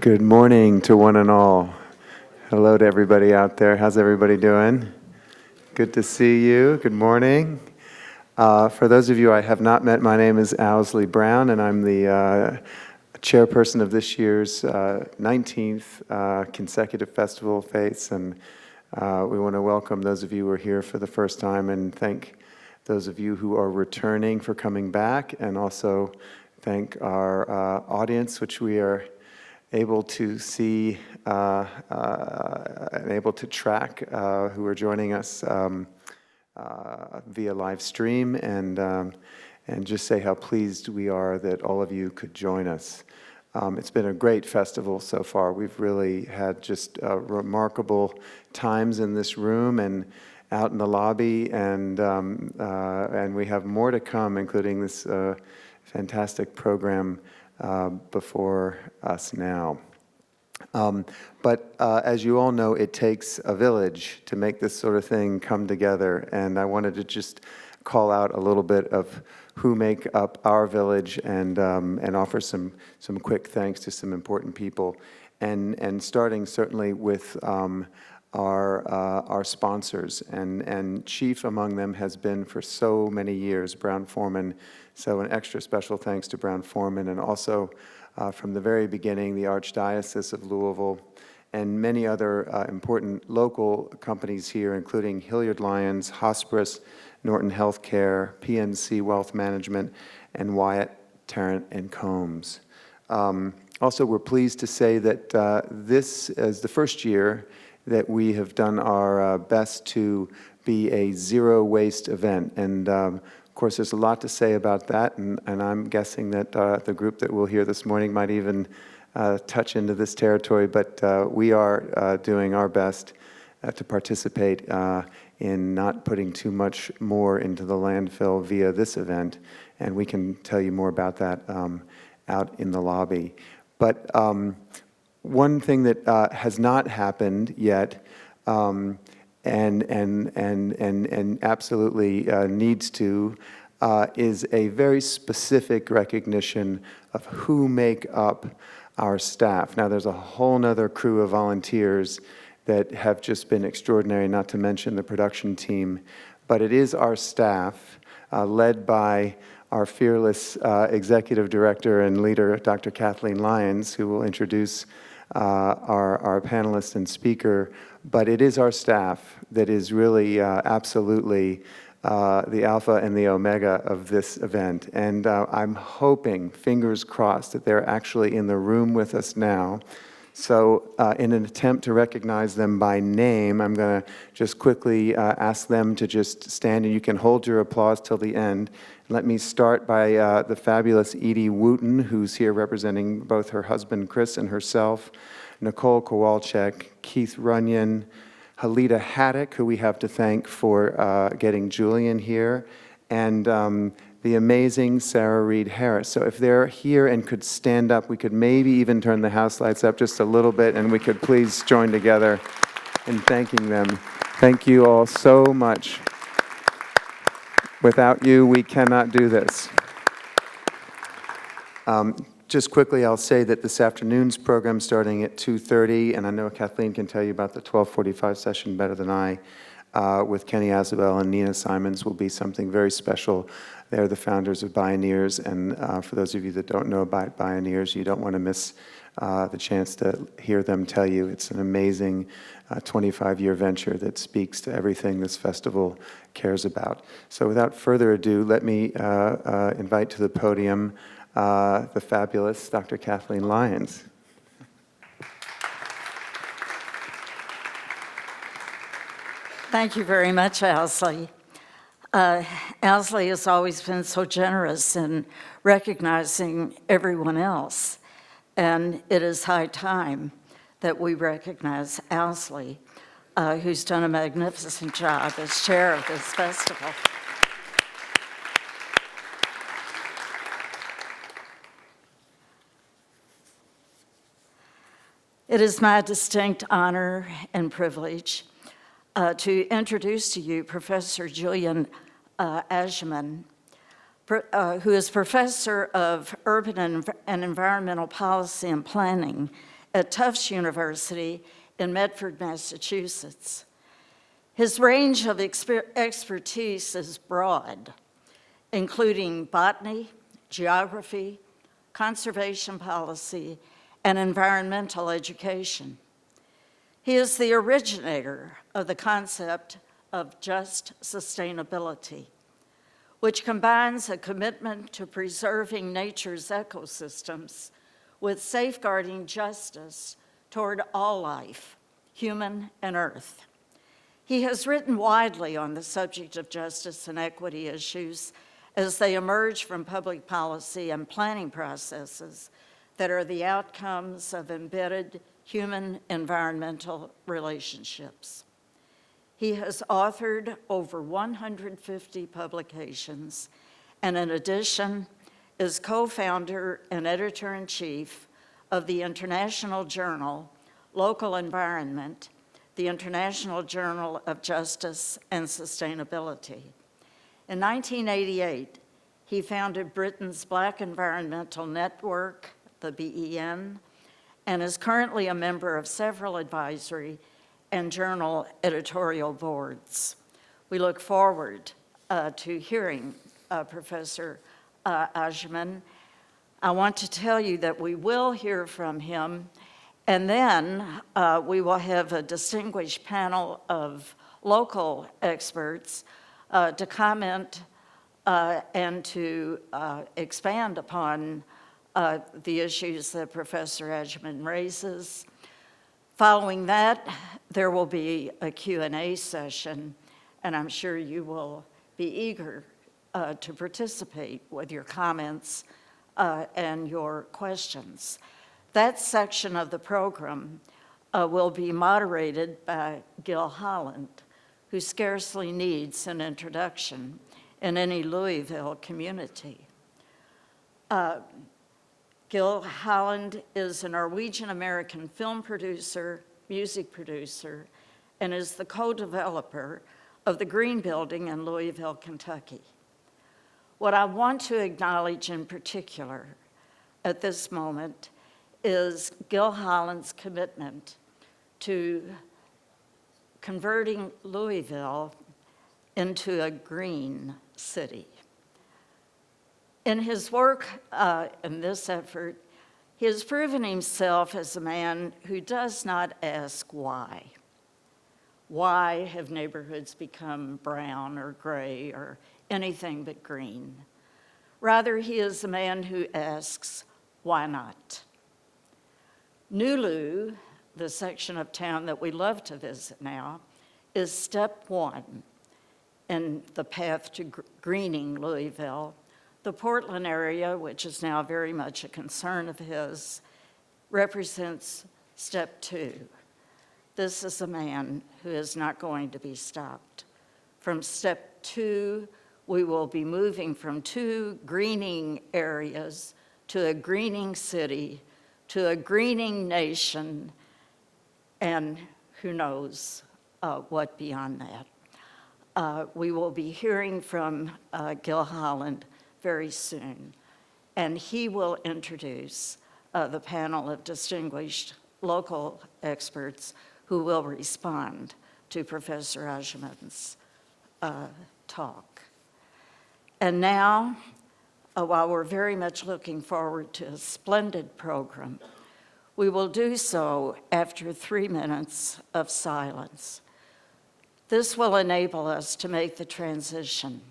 Good morning to one and all. Hello to everybody out there. How's everybody doing? Good to see you. Good morning. For those of you I have not met, my name is Owsley Brown, and I'm the chairperson of this year's 19th consecutive Festival of Faiths. And we want to welcome those of you who are here for the first time and thank those of you who are returning for coming back, and also thank our audience, which we are able to see and able to track, who are joining us via live stream, and just say how pleased we are that all of you could join us. It's been a great festival so far. We've really had just remarkable times in this room and out in the lobby, and we have more to come, including this fantastic program before us now. But as you all know, it takes a village to make this sort of thing come together, and I wanted to just call out a little bit of who make up our village and offer some quick thanks to some important people, and starting certainly with our sponsors, and chief among them has been for so many years Brown-Forman. So an extra special thanks to Brown-Forman, and also from the very beginning the Archdiocese of Louisville and many other important local companies here, including Hilliard Lyons, Hospice, Norton Healthcare, PNC Wealth Management, and Wyatt, Tarrant, and Combs. Also, we're pleased to say that this is the first year that we have done our best to be a zero-waste event, and of course, there's a lot to say about that, and I'm guessing that the group that we'll hear this morning might even touch into this territory, but we are doing our best to participate in not putting too much more into the landfill via this event, and we can tell you more about that out in the lobby. But one thing that has not happened yet, and absolutely needs to, is a very specific recognition of who make up our staff. Now, there's a whole nother crew of volunteers that have just been extraordinary, not to mention the production team, but it is our staff, led by our fearless executive director and leader, Dr. Kathleen Lyons, who will introduce our panelist and speaker. But it is our staff that is really absolutely the alpha and the omega of this event. And I'm hoping, fingers crossed, that they're actually in the room with us now. So in an attempt to recognize them by name, I'm going to just quickly ask them to just stand, and you can hold your applause till the end. Let me start by the fabulous Edie Wooten, who's here representing both her husband, Chris, and herself, Nicole Kowalczyk, Keith Runyon, Halita Haddock, who we have to thank for getting Julian here, and the amazing Sarah Reed Harris. So if they're here and could stand up, we could maybe even turn the house lights up just a little bit, and we could please join together in thanking them. Thank you all so much. Without you, we cannot do this. Just quickly, I'll say that this afternoon's program starting at 2:30, and I know Kathleen can tell you about the 12:45 session better than I, with Kenny Azabel and Nina Simons, will be something very special. They're the founders of Bioneers, and for those of you that don't know about Bioneers, you don't want to miss the chance to hear them tell you. It's an amazing 25-year venture that speaks to everything this festival cares about. So without further ado, let me invite to the podium the fabulous Dr. Kathleen Lyons. Thank you very much, Owsley. Owsley has always been so generous in recognizing everyone else, and it is high time that we recognize Owsley, who's done a magnificent job as chair of this festival. It is my distinct honor and privilege to introduce to you Professor Julian Agyeman, who is Professor of Urban and Environmental Policy and Planning at Tufts University in Medford, Massachusetts. His range of expertise is broad, including botany, geography, conservation policy, and environmental education. He is the originator of the concept of just sustainability, which combines a commitment to preserving nature's ecosystems with safeguarding justice toward all life, human and earth. He has written widely on the subject of justice and equity issues as they emerge from public policy and planning processes that are the outcomes of embedded human-environmental relationships. He has authored over 150 publications, and in addition, is co-founder and editor-in-chief of the international journal, Local Environment, the International Journal of Justice and Sustainability. In 1988, he founded Britain's Black Environmental Network, the BEN, and is currently a member of several advisory and journal editorial boards. We look forward to hearing Professor Agyeman. I want to tell you that we will hear from him, and then we will have a distinguished panel of local experts to comment and to expand upon the issues that Professor Agyeman raises. Following that, there will be a Q&A session, and I'm sure you will be eager to participate with your comments and your questions. That section of the program will be moderated by Gil Holland, who scarcely needs an introduction in any Louisville community. Gil Holland is a Norwegian-American film producer, music producer, and is the co-developer of the Green Building in Louisville, Kentucky. What I want to acknowledge in particular at this moment is Gil Holland's commitment to converting Louisville into a green city. In his work in this effort, he has proven himself as a man who does not ask why. Why have neighborhoods become brown or gray or anything but green? Rather, he is a man who asks, why not? Nulu, the section of town that we love to visit now, is step one in the path to greening Louisville. The Portland area, which is now very much a concern of his, represents step two. This is a man who is not going to be stopped. From step two, we will be moving from 2 greening areas to a greening city, to a greening nation, and who knows what beyond that. We will be hearing from Gil Holland very soon, and he will introduce the panel of distinguished local experts who will respond to Professor Agyeman's talk. And now, while we're very much looking forward to a splendid program, we will do so after 3 minutes of silence. This will enable us to make the transition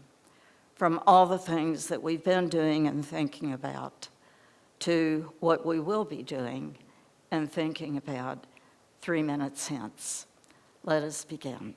from all the things that we've been doing and thinking about to what we will be doing and thinking about 3 minutes hence. Let us begin.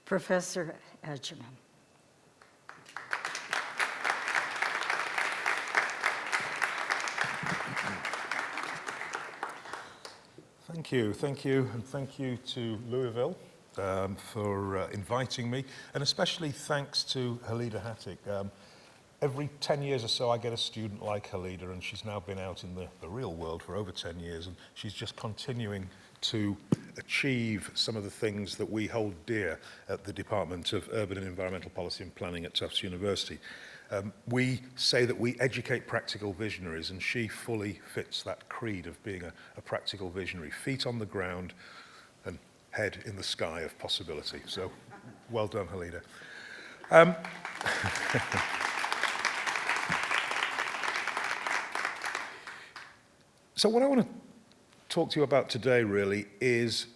Professor Agyeman. Thank you, and thank you to Louisville for inviting me, and especially thanks to Halida Hattic. Every 10 years or so I get a student like Halida, and she's now been out in the real world for over 10 years, and she's just continuing to achieve some of the things that we hold dear at the Department of Urban and Environmental Policy and Planning at Tufts University. We say that we educate practical visionaries, and she fully fits that creed of being a practical visionary. Feet on the ground and head in the sky of possibility. So, well done, Halida. So what I want to talk to you about today really is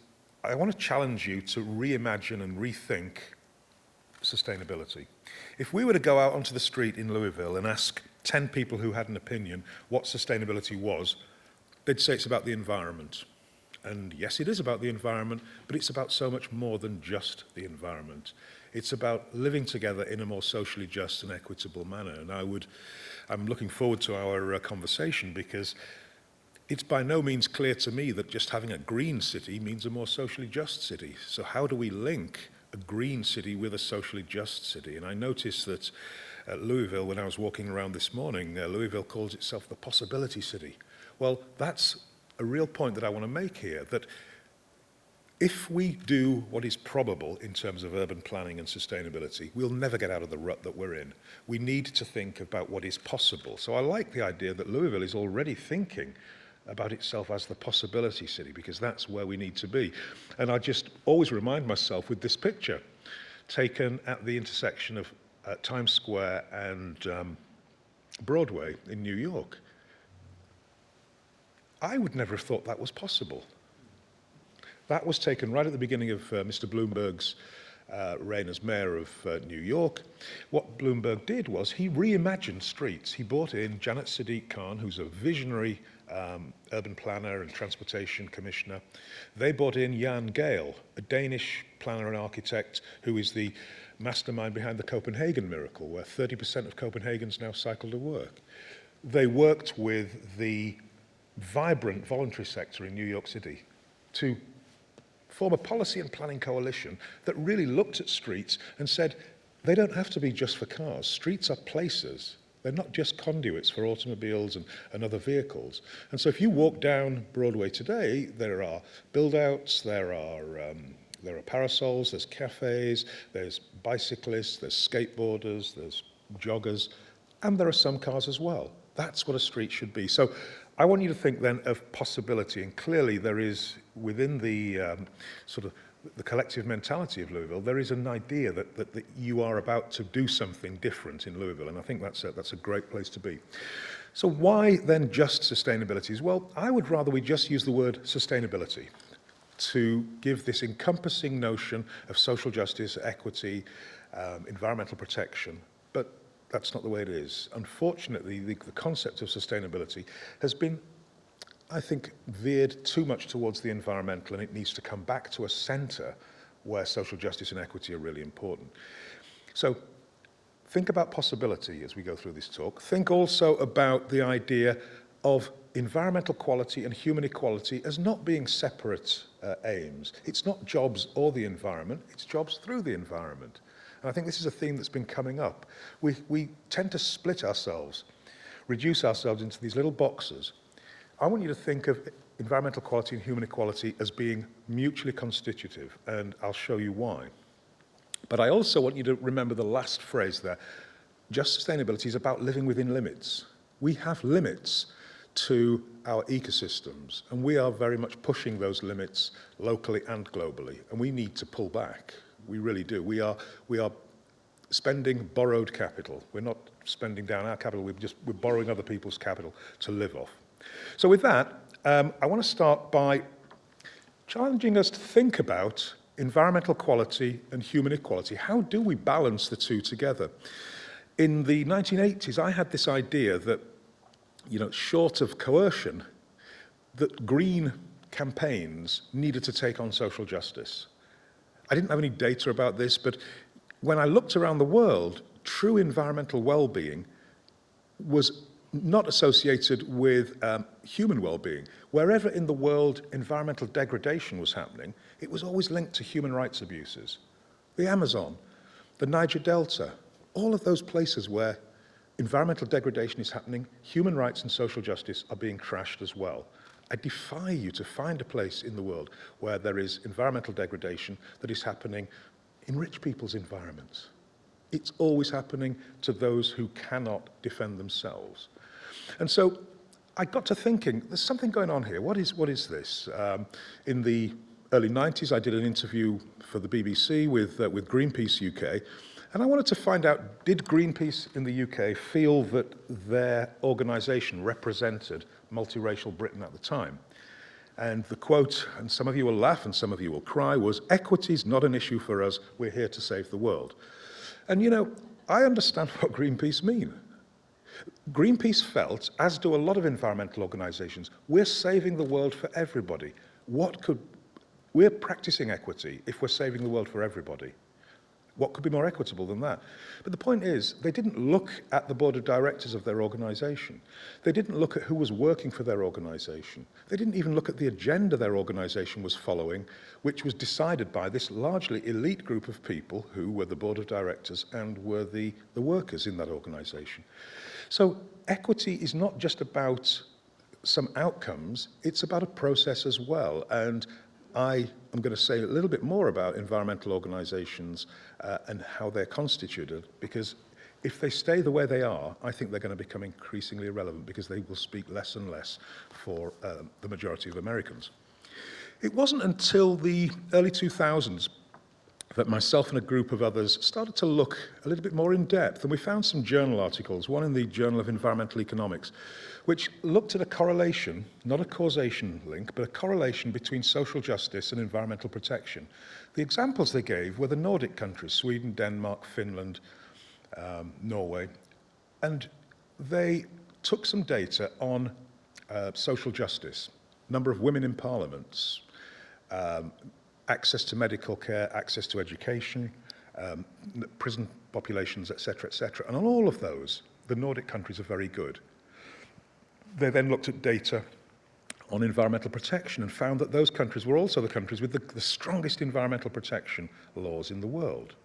I want to challenge you to reimagine and rethink sustainability. If we were to go out onto the street in Louisville and ask 10 people who had an opinion what sustainability was, they'd say it's about the environment. And yes, it is about the environment, but it's about so much more than just the environment. It's about living together in a more socially just and equitable manner. And I'm looking forward to our conversation, because it's by no means clear to me that just having a green city means a more socially just city. So how do we link a green city with a socially just city? And I noticed that at Louisville, when I was walking around this morning, Louisville calls itself the possibility city. Well, that's a real point that I want to make here, that if we do what is probable in terms of urban planning and sustainability, we'll never get out of the rut that we're in. We need to think about what is possible. So I like the idea that Louisville is already thinking about itself as the possibility city, because that's where we need to be. And I just always remind myself with this picture taken at the intersection of Times Square and Broadway in New York. I would never have thought that was possible. That was taken right at the beginning of Mr. Bloomberg's reign as mayor of New York. What Bloomberg did was he reimagined streets. He brought in Janet Sadiq Khan, who's a visionary urban planner and transportation commissioner. They brought in Jan Gehl, a Danish planner and architect who is the mastermind behind the Copenhagen miracle, where 30% of Copenhagans now cycle to work. They worked with the vibrant voluntary sector in New York City to form a policy and planning coalition that really looked at streets and said, they don't have to be just for cars. Streets are places. They're not just conduits for automobiles and other vehicles. And so if you walk down Broadway today, there are build-outs, there are parasols, there's cafes, there's bicyclists, there's skateboarders, there's joggers, and there are some cars as well. That's what a street should be. So I want you to think then of possibility, and clearly there is within the sort of the collective mentality of Louisville, there is an idea that you are about to do something different in Louisville, and I think that's a great place to be. So why then just sustainabilities? Well, I would rather we just use the word sustainability to give this encompassing notion of social justice, equity, environmental protection, but that's not the way it is. Unfortunately, the concept of sustainability has been, I think, veered too much towards the environmental, and it needs to come back to a centre where social justice and equity are really important. So think about possibility as we go through this talk. Think also about the idea of environmental quality and human equality as not being separate aims. It's not jobs or the environment, it's jobs through the environment. And I think this is a theme that's been coming up. We tend to split ourselves, reduce ourselves into these little boxes. I want you to think of environmental quality and human equality as being mutually constitutive, and I'll show you why. But I also want you to remember the last phrase there. Just sustainability is about living within limits. We have limits to our ecosystems, and we are very much pushing those limits locally and globally, and we need to pull back. We really do. We are spending borrowed capital. We're not spending down our capital, we're borrowing other people's capital to live off. So with that, I want to start by challenging us to think about environmental quality and human equality. How do we balance the two together? In the 1980s, I had this idea that, short of coercion, that green campaigns needed to take on social justice. I didn't have any data about this, but when I looked around the world, true environmental well-being was not associated with human well-being. Wherever in the world environmental degradation was happening, it was always linked to human rights abuses. The Amazon, the Niger Delta, all of those places where environmental degradation is happening, human rights and social justice are being trashed as well. I defy you to find a place in the world where there is environmental degradation that is happening in rich people's environments. It's always happening to those who cannot defend themselves. And so I got to thinking, there's something going on here. What is this? In the early 90s, I did an interview for the BBC with Greenpeace UK, and I wanted to find out, did Greenpeace in the UK feel that their organisation represented multiracial Britain at the time? And the quote, and some of you will laugh and some of you will cry, was, "Equity's not an issue for us, we're here to save the world." And you know, I understand what Greenpeace mean. Greenpeace felt, as do a lot of environmental organisations, we're saving the world for everybody. We're practicing equity if we're saving the world for everybody. What could be more equitable than that? But the point is, they didn't look at the board of directors of their organisation. They didn't look at who was working for their organisation. They didn't even look at the agenda their organisation was following, which was decided by this largely elite group of people who were the board of directors and were the workers in that organisation. So equity is not just about some outcomes, it's about a process as well. And I am going to say a little bit more about environmental organisations and how they're constituted, because if they stay the way they are, I think they're going to become increasingly irrelevant because they will speak less and less for the majority of Americans. It wasn't until the early 2000s that myself and a group of others started to look a little bit more in depth, and we found some journal articles, one in the Journal of Environmental Economics, which looked at a correlation, not a causation link, but a correlation between social justice and environmental protection. The examples they gave were the Nordic countries, Sweden, Denmark, Finland, Norway, and they took some data on social justice, number of women in parliaments, access to medical care, access to education, prison populations, etc., etc. And on all of those, the Nordic countries are very good. They then looked at data on environmental protection and found that those countries were also the countries with the strongest environmental protection laws in the world.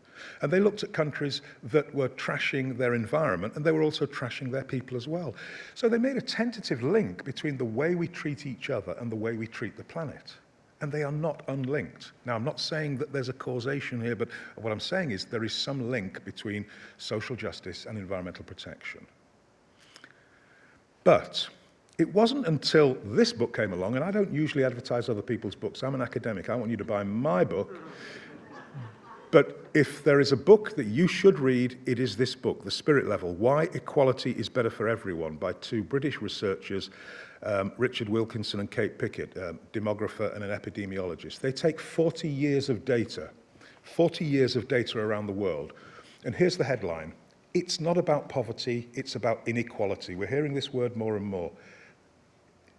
And they looked at countries that were trashing their environment, and they were also trashing their people as well. So they made a tentative link between the way we treat each other and the way we treat the planet. And they are not unlinked. Now, I'm not saying that there's a causation here, but what I'm saying is there is some link between social justice and environmental protection. But it wasn't until this book came along, and I don't usually advertise other people's books. I'm an academic. I want you to buy my book. But if there is a book that you should read, it is this book, The Spirit Level, Why Equality is Better for Everyone, by two British researchers, Richard Wilkinson and Kate Pickett, demographer and an epidemiologist. They take 40 years of data around the world. And here's the headline. It's not about poverty, it's about inequality. We're hearing this word more and more.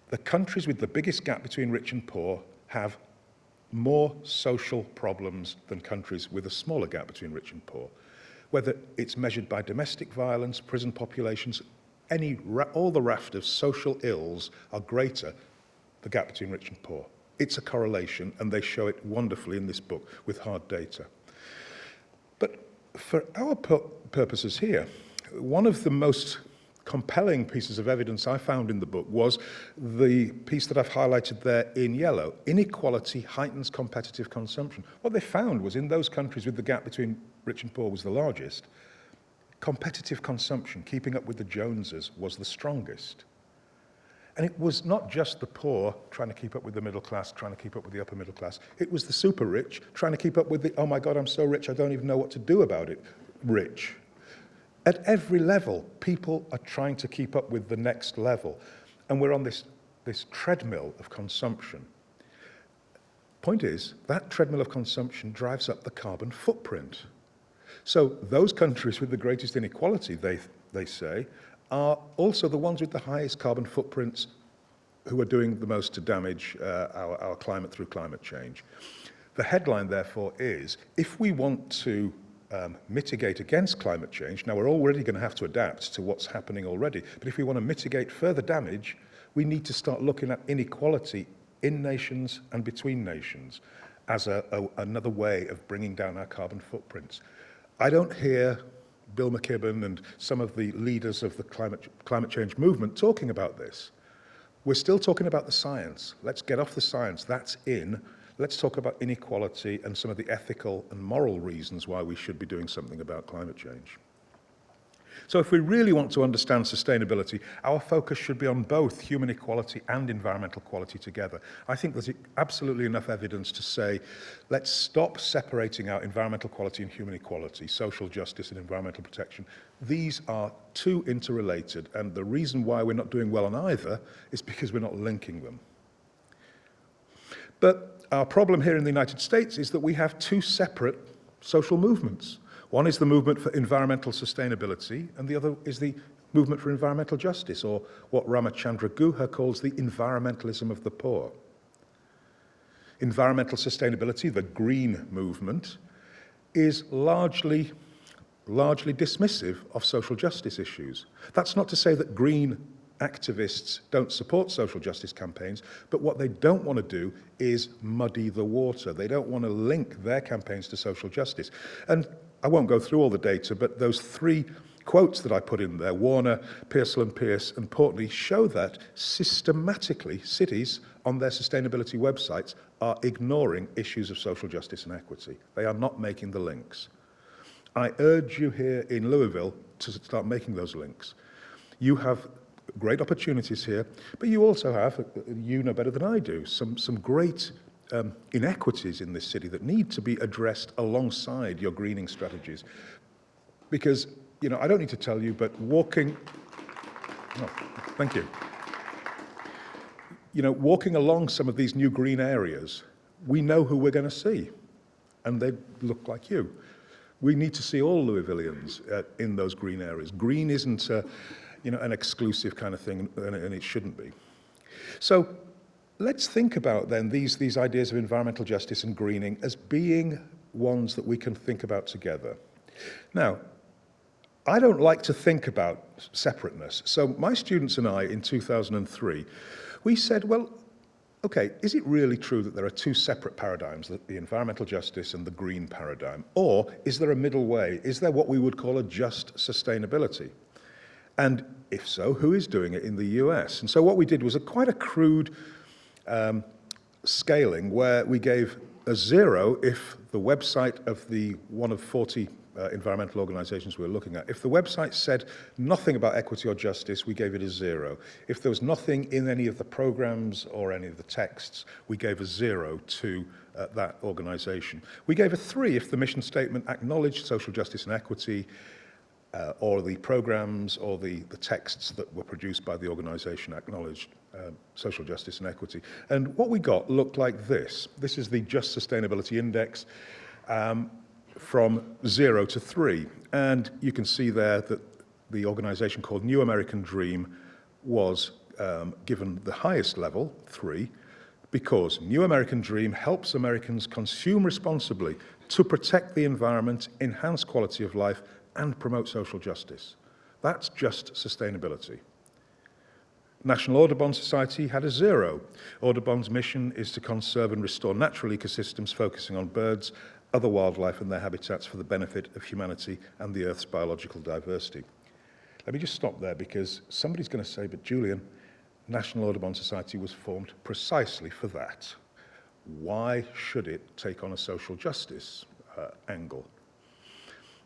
The countries with the biggest gap between rich and poor have more social problems than countries with a smaller gap between rich and poor. Whether it's measured by domestic violence, prison populations, all the raft of social ills are greater, the gap between rich and poor. It's a correlation, and they show it wonderfully in this book with hard data. But for our purposes here, one of the most compelling pieces of evidence I found in the book was the piece that I've highlighted there in yellow. Inequality heightens competitive consumption. What they found was in those countries with the gap between rich and poor was the largest, competitive consumption, keeping up with the Joneses, was the strongest. And it was not just the poor trying to keep up with the middle class, trying to keep up with the upper middle class. It was the super rich trying to keep up with the, oh my God, I'm so rich, I don't even know what to do about it, rich. At every level, people are trying to keep up with the next level. And we're on this treadmill of consumption. Point is, that treadmill of consumption drives up the carbon footprint. So those countries with the greatest inequality, they say, are also the ones with the highest carbon footprints who are doing the most to damage our climate through climate change. The headline, therefore, is if we want to mitigate against climate change, now we're already going to have to adapt to what's happening already, but if we want to mitigate further damage, we need to start looking at inequality in nations and between nations as another way of bringing down our carbon footprints. I don't hear Bill McKibben and some of the leaders of the climate change movement talking about this. We're still talking about the science. Let's get off the science. That's in. Let's talk about inequality and some of the ethical and moral reasons why we should be doing something about climate change. So if we really want to understand sustainability, our focus should be on both human equality and environmental quality together. I think there's absolutely enough evidence to say, let's stop separating out environmental quality and human equality, social justice and environmental protection. These are too interrelated, and the reason why we're not doing well on either is because we're not linking them. But our problem here in the United States is that we have two separate social movements. One is the movement for environmental sustainability, and the other is the movement for environmental justice, or what Ramachandra Guha calls the environmentalism of the poor. Environmental sustainability, the green movement, is largely dismissive of social justice issues. That's not to say that green activists don't support social justice campaigns, but what they don't want to do is muddy the water. They don't want to link their campaigns to social justice. And I won't go through all the data, but those three quotes that I put in there, Warner, Pearsall and Pierce, and Portney, show that systematically cities on their sustainability websites are ignoring issues of social justice and equity. They are not making the links. I urge you here in Louisville to start making those links. You have great opportunities here, but you also have, you know better than I do, some great inequities in this city that need to be addressed alongside your greening strategies. Because, you know, I don't need to tell you, but walking along some of these new green areas, we know who we're going to see, and they look like you. We need to see all Louisvillians in those green areas. Green isn't an exclusive kind of thing, and it shouldn't be. So let's think about then these ideas of environmental justice and greening as being ones that we can think about together. Now, I don't like to think about separateness. So my students and I in 2003, we said, well, okay, is it really true that there are two separate paradigms, the environmental justice and the green paradigm? Or is there a middle way? Is there what we would call a just sustainability? And if so, who is doing it in the US? And so what we did was quite a crude scaling where we gave a 0 if the website of one of 40 environmental organizations we were looking at, if the website said nothing about equity or justice, we gave it a 0. If there was nothing in any of the programs or any of the texts, we gave a 0 to that organization. We gave a 3 if the mission statement acknowledged social justice and equity, or the programs or the texts that were produced by the organization acknowledged social justice and equity. And what we got looked like this. This is the Just Sustainability Index from 0 to 3. And you can see there that the organization called New American Dream was given the highest level, 3, because New American Dream helps Americans consume responsibly to protect the environment, enhance quality of life, and promote social justice. That's just sustainability. National Audubon Society had a 0. Audubon's mission is to conserve and restore natural ecosystems, focusing on birds, other wildlife and their habitats for the benefit of humanity and the Earth's biological diversity. Let me just stop there, because somebody's going to say, but Julian, National Audubon Society was formed precisely for that. Why should it take on a social justice angle?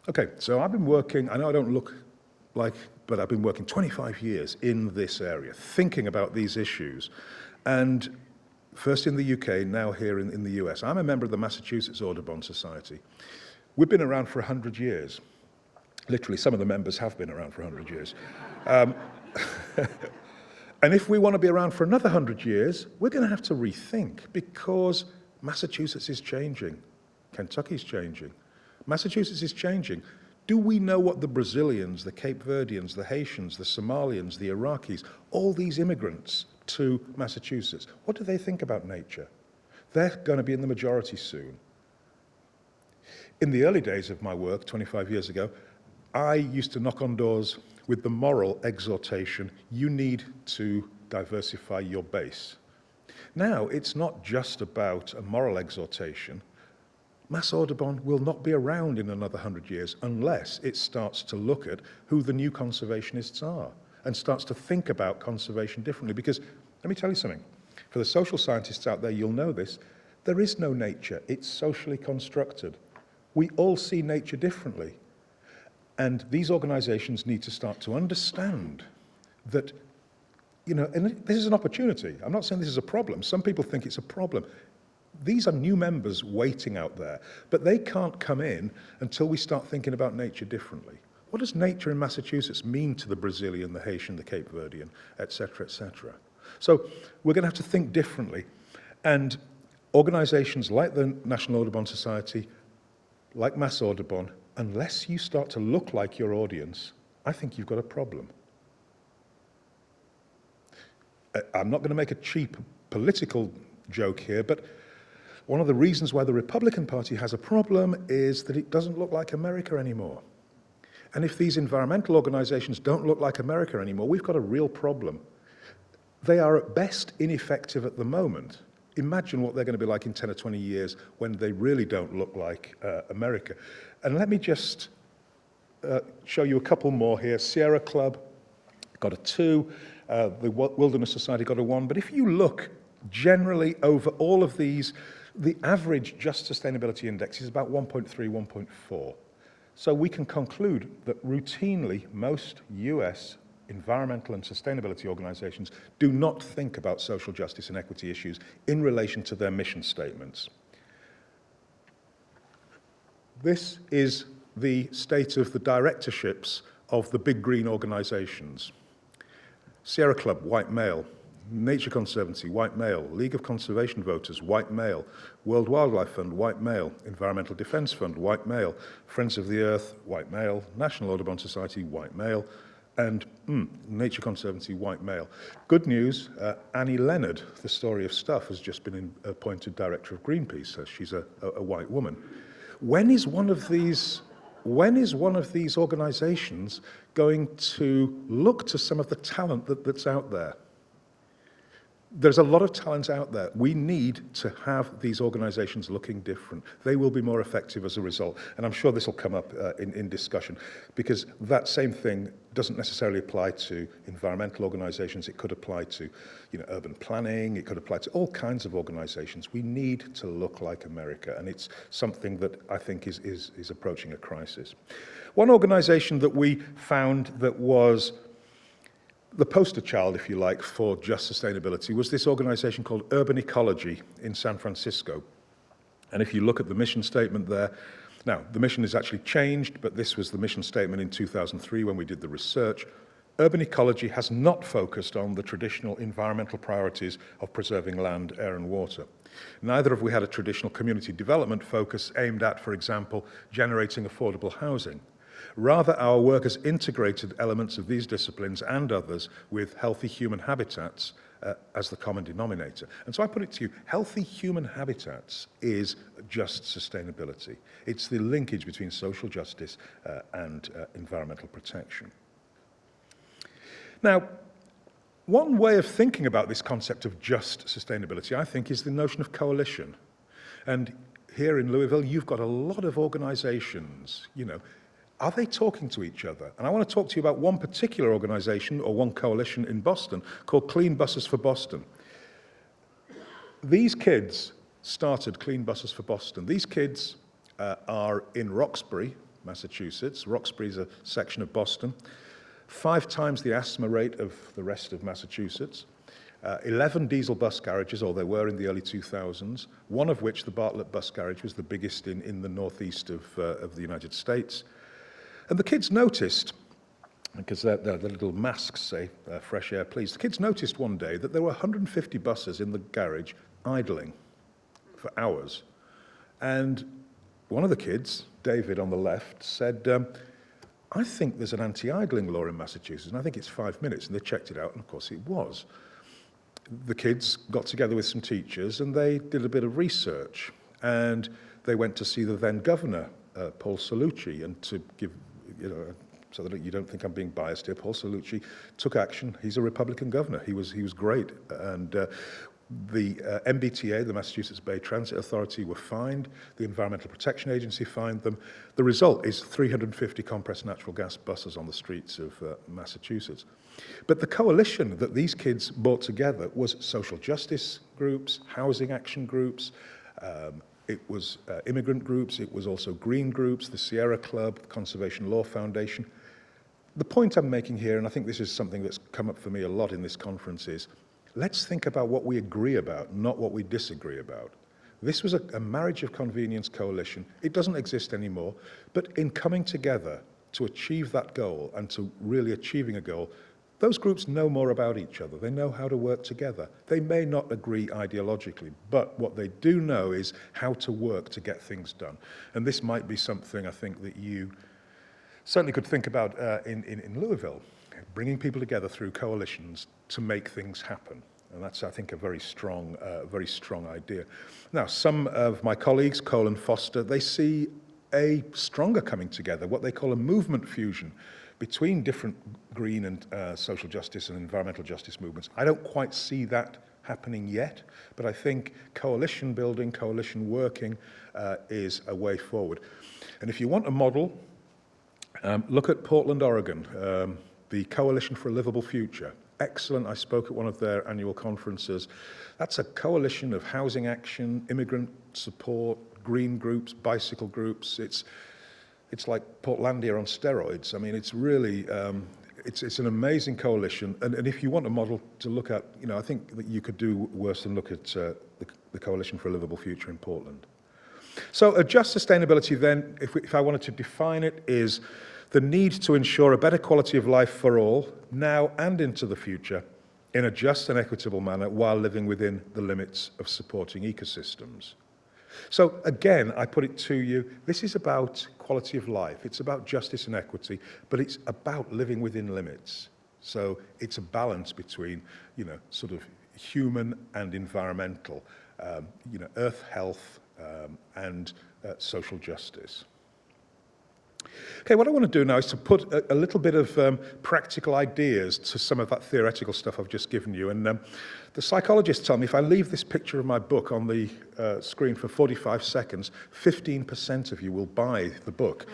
Okay, so I've been working, I know I don't look like, but I've been working 25 years in this area, thinking about these issues. And first in the UK, now here in the US. I'm a member of the Massachusetts Audubon Society. We've been around for 100 years. Literally, some of the members have been around for 100 years. And if we want to be around for another 100 years, we're going to have to rethink, because Massachusetts is changing. Kentucky's changing. Massachusetts is changing. Do we know what the Brazilians, the Cape Verdeans, the Haitians, the Somalians, the Iraqis, all these immigrants to Massachusetts, what do they think about nature? They're going to be in the majority soon. In the early days of my work, 25 years ago, I used to knock on doors with the moral exhortation, you need to diversify your base. Now, it's not just about a moral exhortation. Mass Audubon will not be around in another 100 years unless it starts to look at who the new conservationists are and starts to think about conservation differently. Because, let me tell you something, for the social scientists out there, you'll know this, there is no nature, it's socially constructed. We all see nature differently. And these organizations need to start to understand that, you know, and this is an opportunity. I'm not saying this is a problem. Some people think it's a problem. These are new members waiting out there, but they can't come in until we start thinking about nature differently. What does nature in Massachusetts mean to the Brazilian, the Haitian, the Cape Verdean, et cetera, et cetera? So we're going to have to think differently. And organizations like the National Audubon Society, like Mass Audubon, unless you start to look like your audience, I think you've got a problem. I'm not going to make a cheap political joke here, but one of the reasons why the Republican Party has a problem is that it doesn't look like America anymore. And if these environmental organizations don't look like America anymore, we've got a real problem. They are at best ineffective at the moment. Imagine what they're going to be like in 10 or 20 years when they really don't look like America. And let me just show you a couple more here. Sierra Club got a 2, the Wilderness Society got a 1. But if you look generally over all of these, the average Just Sustainability Index is about 1.3, 1.4. So we can conclude that routinely most US environmental and sustainability organizations do not think about social justice and equity issues in relation to their mission statements. This is the state of the directorships of the big green organizations. Sierra Club, white male. Nature Conservancy, white male. League of Conservation Voters, white male. World Wildlife Fund, white male. Environmental Defense Fund, white male. Friends of the Earth, white male. National Audubon Society, white male. And Nature Conservancy, white male. Good news, Annie Leonard, the Story of Stuff, has just been appointed Director of Greenpeace. She's a white woman. When is one of these organizations going to look to some of the talent that's out there? There's a lot of talent out there. We need to have these organizations looking different. They will be more effective as a result. And I'm sure this will come up in discussion, because that same thing doesn't necessarily apply to environmental organizations. It could apply to, urban planning. It could apply to all kinds of organizations. We need to look like America, and it's something that I think is approaching a crisis. One organization that we found that was the poster child, if you like, for just sustainability was this organization called Urban Ecology in San Francisco. And if you look at the mission statement there, now the mission has actually changed, but this was the mission statement in 2003 when we did the research. Urban ecology has not focused on the traditional environmental priorities of preserving land, air, and water. Neither have we had a traditional community development focus aimed at, for example, generating affordable housing. Rather, our work has integrated elements of these disciplines and others with healthy human habitats as the common denominator. And so I put it to you, healthy human habitats is just sustainability. It's the linkage between social justice and environmental protection. Now, one way of thinking about this concept of just sustainability, I think, is the notion of coalition. And here in Louisville, you've got a lot of organizations, Are they talking to each other? And I want to talk to you about one particular organization or one coalition in Boston called Clean Buses for Boston. These kids started Clean Buses for Boston. These kids are in Roxbury, Massachusetts. Roxbury is a section of Boston. 5 times the asthma rate of the rest of Massachusetts. 11 diesel bus garages, or there were in the early 2000s, one of which, the Bartlett Bus Garage, was the biggest in the northeast of the United States. And the kids noticed, because the little masks say, fresh air please, the kids noticed one day that there were 150 buses in the garage idling for hours. And one of the kids, David on the left, said, I think there's an anti-idling law in Massachusetts, and I think it's 5 minutes. And they checked it out, and of course it was. the kids got together with some teachers and they did a bit of research, and they went to see the then governor, Paul Cellucci, and to give, so that you don't think I'm being biased here, Paul Cellucci took action. He's a Republican governor. He was great, and the MBTA, the Massachusetts Bay Transit Authority, were fined. The Environmental Protection Agency fined them. The result is 350 compressed natural gas buses on the streets of Massachusetts. But the coalition that these kids brought together was social justice groups, housing action groups, it was immigrant groups, it was also green groups, the Sierra Club, the Conservation Law Foundation. The point I'm making here, and I think this is something that's come up for me a lot in this conference, is let's think about what we agree about, not what we disagree about. This was a marriage of convenience coalition. It doesn't exist anymore, but in coming together to achieve that goal and to really achieving a goal, those groups know more about each other. They know how to work together. They may not agree ideologically, but what they do know is how to work to get things done. And this might be something I think that you certainly could think about in Louisville, bringing people together through coalitions to make things happen. And that's, I think, a very strong idea. Now, some of my colleagues, Cole and Foster, they see a stronger coming together, what they call a movement fusion between different green and social justice and environmental justice movements. I don't quite see that happening yet, but I think coalition building, coalition working is a way forward. And if you want a model, look at Portland, Oregon, the Coalition for a Livable Future. Excellent. I spoke at one of their annual conferences. That's a coalition of housing action, immigrant support, green groups, bicycle groups. It's like Portlandia on steroids. I mean, it's really, it's an amazing coalition. And if you want a model to look at, I think that you could do worse than look at the Coalition for a Livable Future in Portland. So a just sustainability then, if I wanted to define it, is the need to ensure a better quality of life for all, now and into the future, in a just and equitable manner, while living within the limits of supporting ecosystems. So again, I put it to you, this is about quality of life. It's about justice and equity, but it's about living within limits. So it's a balance between, sort of human and environmental, earth health and social justice. Okay, what I want to do now is to put a little bit of practical ideas to some of that theoretical stuff I've just given you. And the psychologists tell me if I leave this picture of my book on the screen for 45 seconds, 15% of you will buy the book.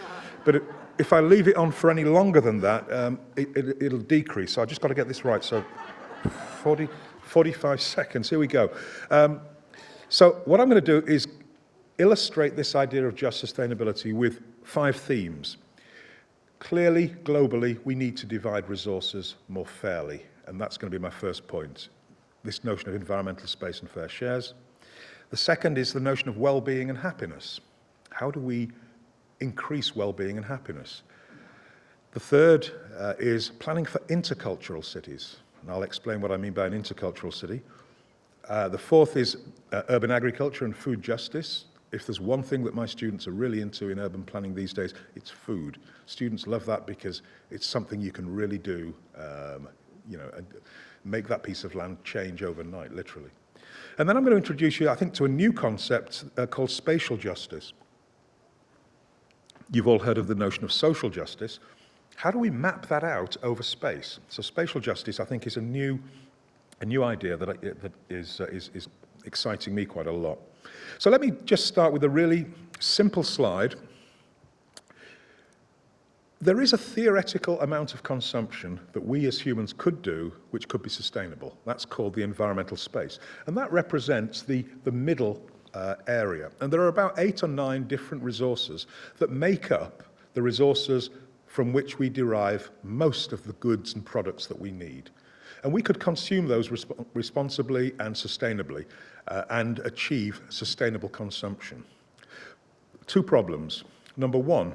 But if I leave it on for any longer than that, it'll decrease. So I've just got to get this right. So 45 seconds, here we go. So what I'm going to do is illustrate this idea of just sustainability with 5 themes. Clearly, globally, we need to divide resources more fairly, and that's going to be my first point, this notion of environmental space and fair shares. The second is the notion of well-being and happiness. How do we increase well-being and happiness? The third is planning for intercultural cities, and I'll explain what I mean by an intercultural city. The fourth is urban agriculture and food justice. If there's one thing that my students are really into in urban planning these days, it's food. Students love that because it's something you can really do, and make that piece of land change overnight, literally. And then I'm going to introduce you, I think, to a new concept called spatial justice. You've all heard of the notion of social justice. How do we map that out over space? So spatial justice, I think, is a new idea that is exciting me quite a lot. So let me just start with a really simple slide. There is a theoretical amount of consumption that we as humans could do which could be sustainable. That's called the environmental space. And that represents the middle area. And there are about 8 or 9 different resources that make up the resources from which we derive most of the goods and products that we need. And we could consume those responsibly and sustainably and achieve sustainable consumption. 2 problems. Number 1,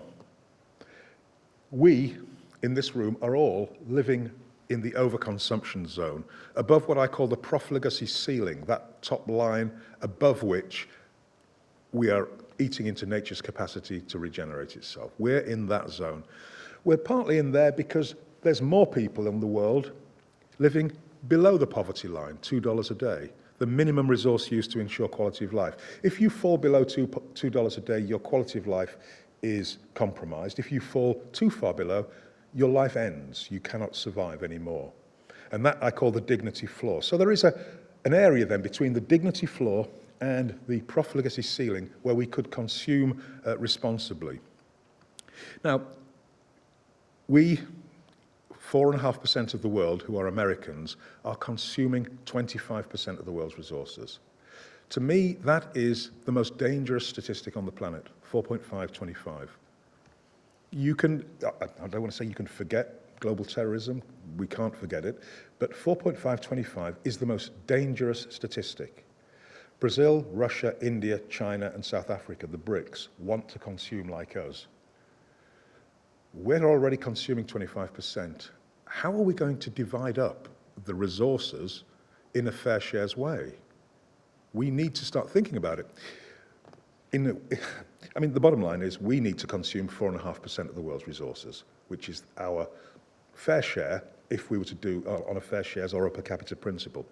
we in this room are all living in the overconsumption zone, above what I call the profligacy ceiling, that top line above which we are eating into nature's capacity to regenerate itself. We're in that zone. We're partly in there because there's more people in the world living below the poverty line, $2 a day, the minimum resource used to ensure quality of life. If you fall below $2 a day, your quality of life is compromised. If you fall too far below, your life ends. You cannot survive anymore. And that I call the dignity floor. So there is an area then between the dignity floor and the profligacy ceiling where we could consume responsibly. Now, we, 4.5% of the world who are Americans, are consuming 25% of the world's resources. To me, that is the most dangerous statistic on the planet, 4.525. You can, I don't want to say you can forget global terrorism, we can't forget it, but 4.525 is the most dangerous statistic. Brazil, Russia, India, China, and South Africa, the BRICS, want to consume like us. We're already consuming 25%. How are we going to divide up the resources in a fair shares way? We need to start thinking about it. I mean, the bottom line is we need to consume 4.5% of the world's resources, which is our fair share if we were to do on a fair shares or a per capita principle.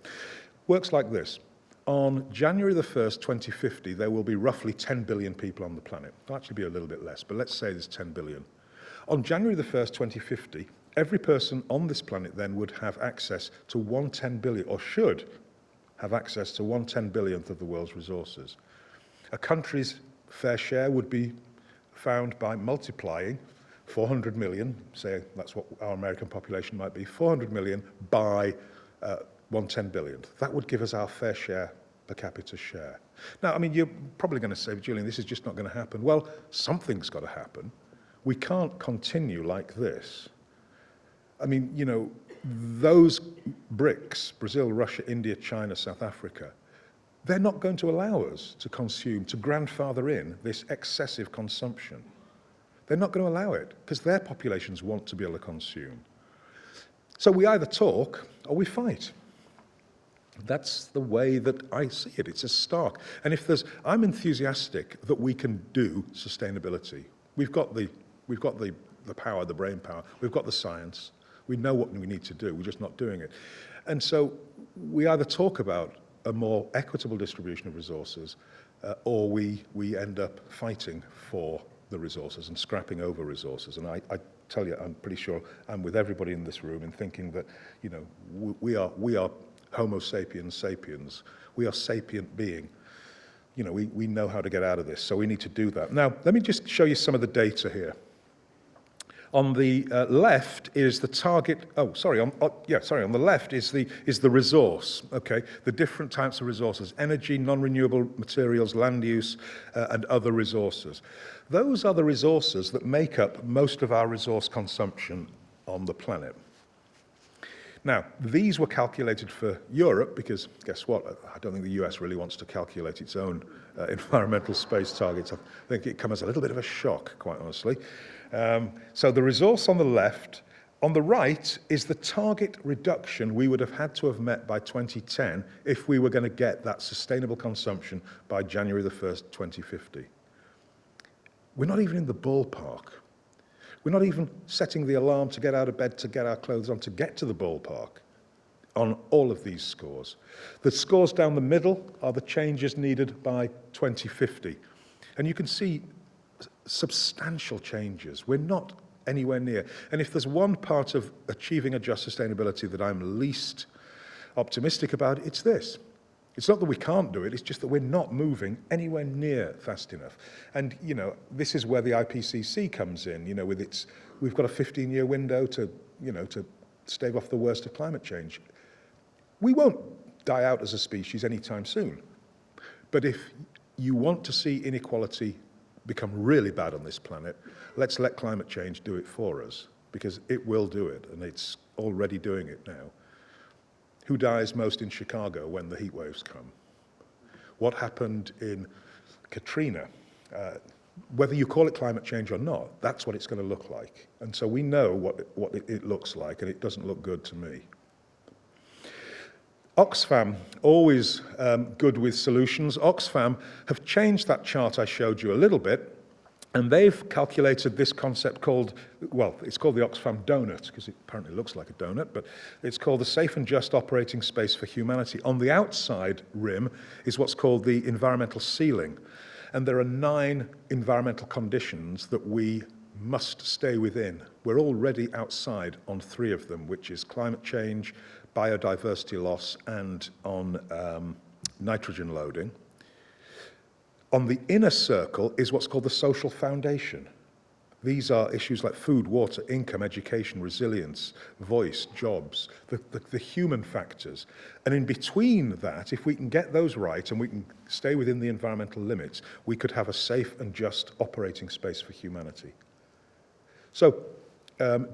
Works like this. On January the 1st, 2050, there will be roughly 10 billion people on the planet. It'll actually be a little bit less, but let's say there's 10 billion. On January the 1st, 2050, every person on this planet then would have access to 1/10 billion, or should have access to 1/10 billionth of the world's resources. A country's fair share would be found by multiplying 400 million, say that's what our American population might be, 400 million by 1/10 billionth. That would give us our fair share per capita share. Now, I mean, you're probably going to say, Julian, this is just not going to happen. Well, something's got to happen. We can't continue like this. I mean, you know, those BRICS, Brazil, Russia, India, China, South Africa, they're not going to allow us to consume, to grandfather in this excessive consumption. They're not going to allow it because their populations want to be able to consume. So we either talk or we fight. That's the way that I see it. It's a stark. And if there's, I'm enthusiastic that we can do sustainability. We've got the power, the brain power. We've got the science. We know what we need to do. We're just not doing it. And so we either talk about a more equitable distribution of resources, or we end up fighting for the resources and scrapping over resources. And I tell you, I'm pretty sure I'm with everybody in this room in thinking that, you know, we are Homo sapiens sapiens. We are sapient being. You know, we know how to get out of this, so we need to do that. Now, let me just show you some of the data here. On the left is the target. Oh, sorry. On the left is the resource. Okay, the different types of resources: energy, non-renewable materials, land use, and other resources. Those are the resources that make up most of our resource consumption on the planet. Now, these were calculated for Europe because, guess what? I don't think the US really wants to calculate its own environmental space targets. I think it comes as a little bit of a shock, quite honestly. So the resource on the left, on the right is the target reduction we would have had to have met by 2010 if we were going to get that sustainable consumption by January the 1st, 2050. We're not even in the ballpark. We're not even setting the alarm to get out of bed, to get our clothes on, to get to the ballpark on all of these scores. The scores down the middle are the changes needed by 2050. And you can see substantial changes. We're not anywhere near. And if there's one part of achieving a just sustainability that I'm least optimistic about, it's this. It's not that we can't do it, it's just that we're not moving anywhere near fast enough. And, you know, this is where the IPCC comes in, you know, with its, we've got a 15-year window to, you know, to stave off the worst of climate change. We won't die out as a species anytime soon. But if you want to see inequality become really bad on this planet, let's let climate change do it for us, because it will do it, and it's already doing it now. Who dies most in Chicago when the heat waves come? What happened in Katrina? Whether you call it climate change or not, that's what it's going to look like. And so we know what it looks like, and it doesn't look good to me. Oxfam, always good with solutions. Oxfam have changed that chart I showed you a little bit And they've calculated this concept called, well, it's called the Oxfam donut, because it apparently looks like a donut, but it's called the safe and just operating space for humanity. On the outside rim is what's called the environmental ceiling. And there are 9 environmental conditions that we must stay within. We're already outside on 3 of them, which is climate change, biodiversity loss, and on nitrogen loading. On the inner circle is what's called the social foundation. These are issues like food, water, income, education, resilience, voice, jobs, the human factors. And in between that, if we can get those right and we can stay within the environmental limits, we could have a safe and just operating space for humanity. So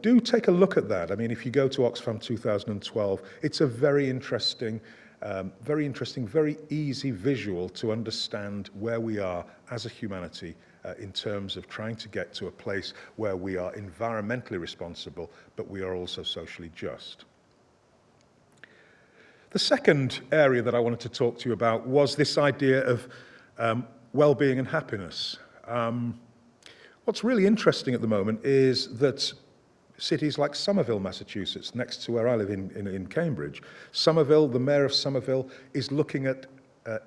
do take a look at that. I mean, if you go to Oxfam 2012, it's a very interesting, very easy visual to understand where we are as a humanity in terms of trying to get to a place where we are environmentally responsible, but we are also socially just. The second area that I wanted to talk to you about was this idea of well-being and happiness. What's really interesting at the moment is that cities like Somerville, Massachusetts, next to where I live in Cambridge, Somerville, the mayor of Somerville, is looking at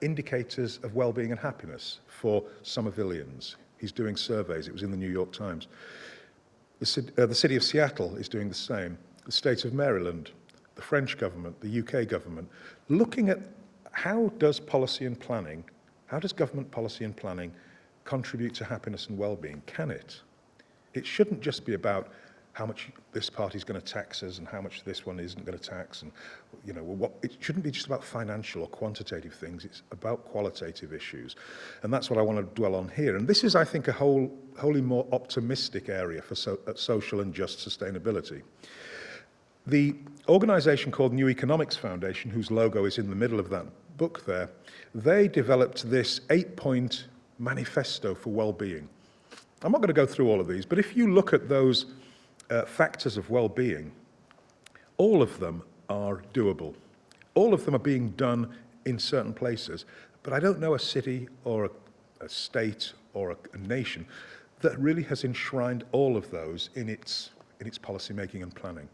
indicators of well-being and happiness for Somervillians. He's doing surveys. It was in the New York Times. The city of Seattle is doing the same. The state of Maryland, the French government, the UK government, looking at how does policy and planning, how does government policy and planning contribute to happiness and well-being? Can it? It shouldn't just be about how much this party's going to tax us and how much this one isn't going to tax, and it shouldn't be just about financial or quantitative things. It's about qualitative issues, and that's what I want to dwell on here. And this is, I think, a wholly more optimistic area for social and just sustainability. The organization called New Economics Foundation, whose logo is in the middle of that book there, they developed this 8-point manifesto for well-being. I'm not going to go through all of these, but if you look at those factors of well-being, all of them are doable. All of them are being done in certain places, but I don't know a city or a state or a nation that really has enshrined all of those in its policy making and planning.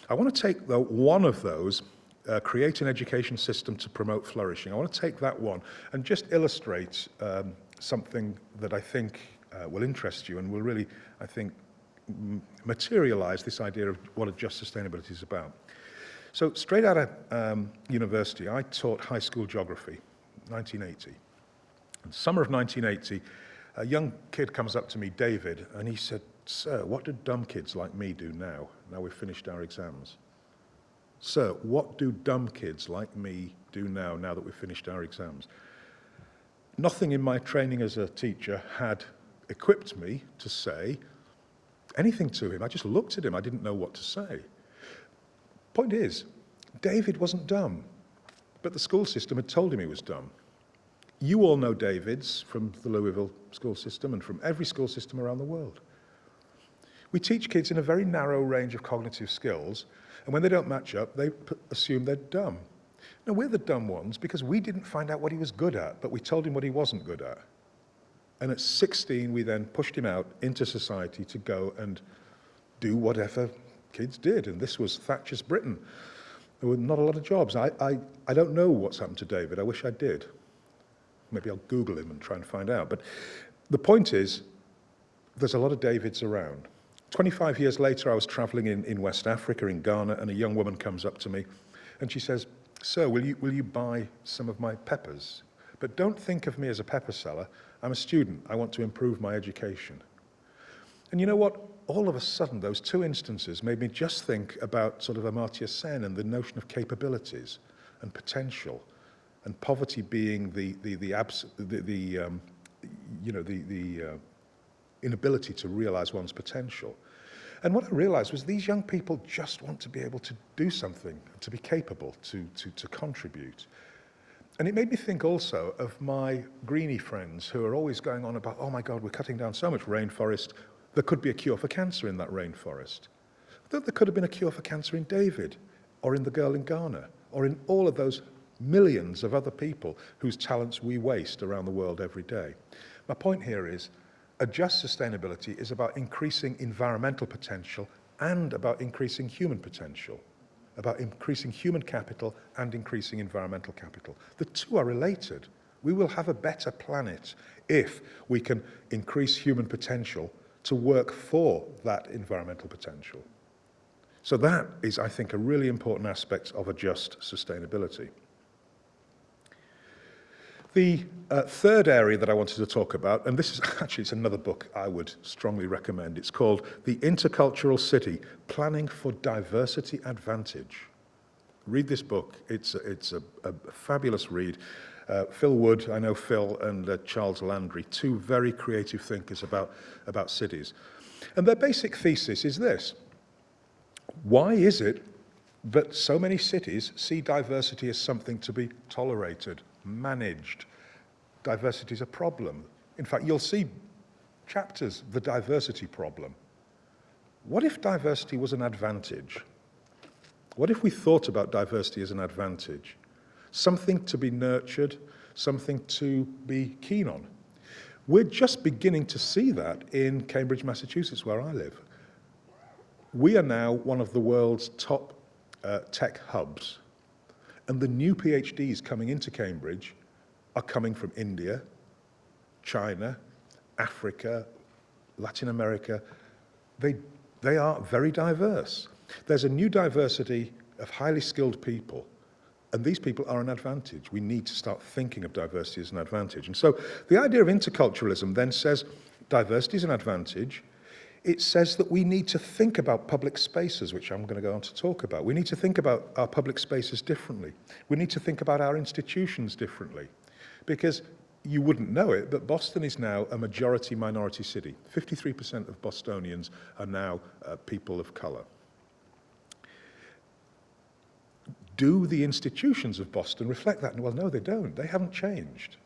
I want to take, though, one of those, create an education system to promote flourishing. I want to take that one and just illustrate something that I think will interest you and will really, I think, materialize this idea of what a just sustainability is about. So straight out of university, I taught high school geography, 1980. In summer of 1980, a young kid comes up to me, David, and he said, "Sir, what do dumb kids like me do now we've finished our exams? Sir, what do dumb kids like me do now that we've finished our exams?" Nothing in my training as a teacher had equipped me to say anything to him. I just looked at him. I didn't know what to say. Point is, David wasn't dumb, but the school system had told him he was dumb. You all know Davids from the Louisville school system and from every school system around the world. We teach kids in a very narrow range of cognitive skills, and when they don't match up, they assume they're dumb. Now, we're the dumb ones because we didn't find out what he was good at, but we told him what he wasn't good at. And at 16, we then pushed him out into society to go and do whatever kids did. And this was Thatcher's Britain. There were not a lot of jobs. I don't know what's happened to David. I wish I did. Maybe I'll Google him and try and find out. But the point is, there's a lot of Davids around. 25 years later, I was traveling in West Africa, in Ghana, and a young woman comes up to me and she says, "Sir, will you buy some of my peppers? But don't think of me as a pepper seller. I'm a student. I want to improve my education." And you know what? All of a sudden, those two instances made me just think about sort of Amartya Sen and the notion of capabilities and potential, and poverty being the inability to realize one's potential. And what I realized was these young people just want to be able to do something, to be capable, to contribute. And it made me think also of my greenie friends who are always going on about, oh my God, we're cutting down so much rainforest. There could be a cure for cancer in that rainforest. There could have been a cure for cancer in David, or in the girl in Ghana, or in all of those millions of other people whose talents we waste around the world every day. My point here is, a just sustainability is about increasing environmental potential and about increasing human potential, about increasing human capital and increasing environmental capital. The two are related. We will have a better planet if we can increase human potential to work for that environmental potential. So that is, I think, a really important aspect of a just sustainability. The third area that I wanted to talk about, and this is actually, it's another book I would strongly recommend. It's called The Intercultural City, Planning for Diversity Advantage. Read this book. It's a fabulous read. Phil Wood, I know Phil, and Charles Landry, two very creative thinkers about cities. And their basic thesis is this: why is it that so many cities see diversity as something to be tolerated, managed? Diversity is a problem. In fact, you'll see chapters, the diversity problem. What if diversity was an advantage? What if we thought about diversity as an advantage? Something to be nurtured, something to be keen on. We're just beginning to see that in Cambridge, Massachusetts, where I live. We are now one of the world's top tech hubs, and the new PhDs coming into Cambridge are coming from India, China, Africa, Latin America. They are very diverse. There's a new diversity of highly skilled people, and these people are an advantage. We need to start thinking of diversity as an advantage. And so the idea of interculturalism then says diversity is an advantage. It says that we need to think about public spaces, which I'm going to go on to talk about. We need to think about our public spaces differently. We need to think about our institutions differently. Because you wouldn't know it, but Boston is now a majority-minority city. 53% of Bostonians are now people of color. Do the institutions of Boston reflect that? Well, no, they don't. They haven't changed.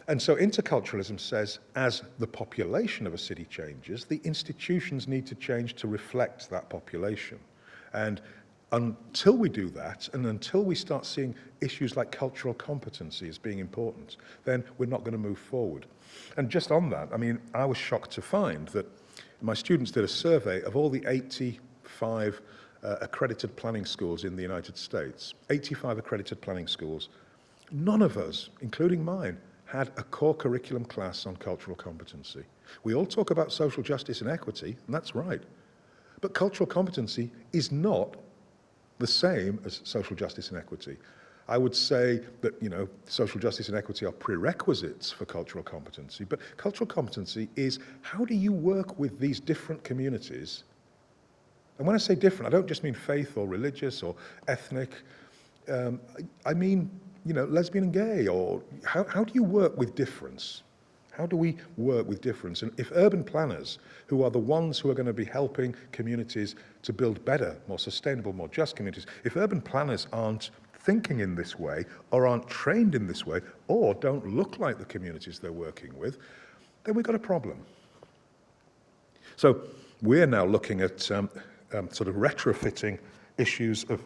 And so interculturalism says, as the population of a city changes, the institutions need to change to reflect that population. And until we do that, and until we start seeing issues like cultural competency as being important, then we're not going to move forward. And just on that, I mean, I was shocked to find that my students did a survey of all the 85 accredited planning schools in the United States, 85 accredited planning schools. None of us, including mine, had a core curriculum class on cultural competency. We all talk about social justice and equity, and that's right. But cultural competency is not the same as social justice and equity. I would say that, social justice and equity are prerequisites for cultural competency, but cultural competency is how do you work with these different communities? And when I say different, I don't just mean faith or religious or ethnic. I mean, lesbian and gay, or how do you work with difference? How do we work with difference? And if urban planners, who are the ones who are going to be helping communities to build better, more sustainable, more just communities, if urban planners aren't thinking in this way, or aren't trained in this way, or don't look like the communities they're working with, then we've got a problem. So we're now looking at sort of retrofitting issues of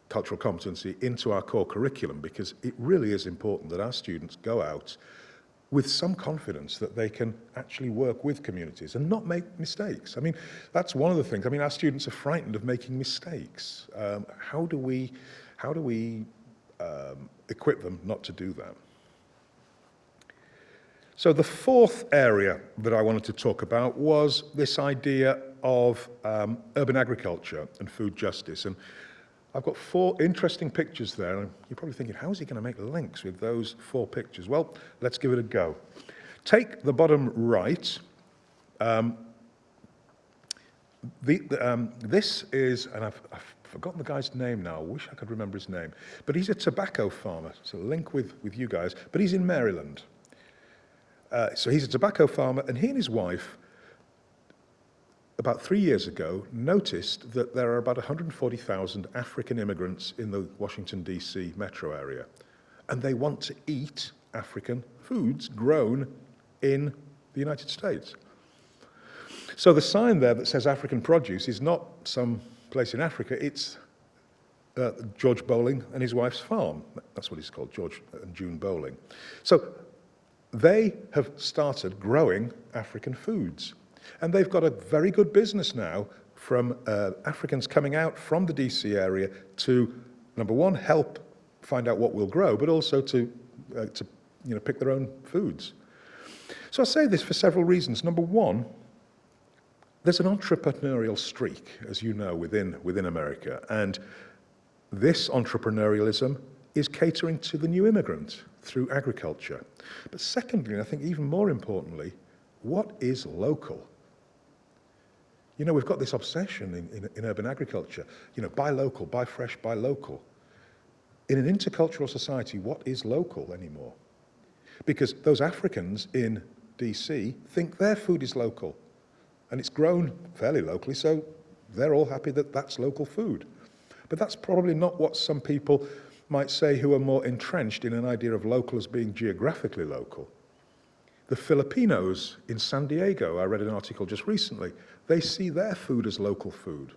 cultural competency into our core curriculum, because it really is important that our students go out with some confidence that they can actually work with communities and not make mistakes. I mean, that's one of the things. I mean, our students are frightened of making mistakes. How do we equip them not to do that? So the fourth area that I wanted to talk about was this idea of urban agriculture and food justice. And I've got 4 interesting pictures there, and you're probably thinking, how is he going to make links with those 4 pictures? Well, let's give it a go. Take the bottom right. This is, and I've forgotten the guy's name now. I wish I could remember his name. But he's a tobacco farmer. So a link with you guys. But he's in Maryland. So he's a tobacco farmer, and he and his wife, about 3 years ago, noticed that there are about 140,000 African immigrants in the Washington, D.C. metro area. And they want to eat African foods grown in the United States. So the sign there that says African produce is not some place in Africa, it's George Bowling and his wife's farm. That's what it's called, George and June Bowling. So they have started growing African foods. And they've got a very good business now from Africans coming out from the DC area to, number one, help find out what will grow, but also to pick their own foods. So I say this for several reasons. Number one, there's an entrepreneurial streak, as you know, within America. And this entrepreneurialism is catering to the new immigrant through agriculture. But secondly, and I think even more importantly, what is local? You know, we've got this obsession in urban agriculture, buy local, buy fresh, buy local. In an intercultural society, what is local anymore? Because those Africans in DC think their food is local, and it's grown fairly locally, so they're all happy that that's local food. But that's probably not what some people might say who are more entrenched in an idea of local as being geographically local. The Filipinos in San Diego, I read an article just recently, they see their food as local food.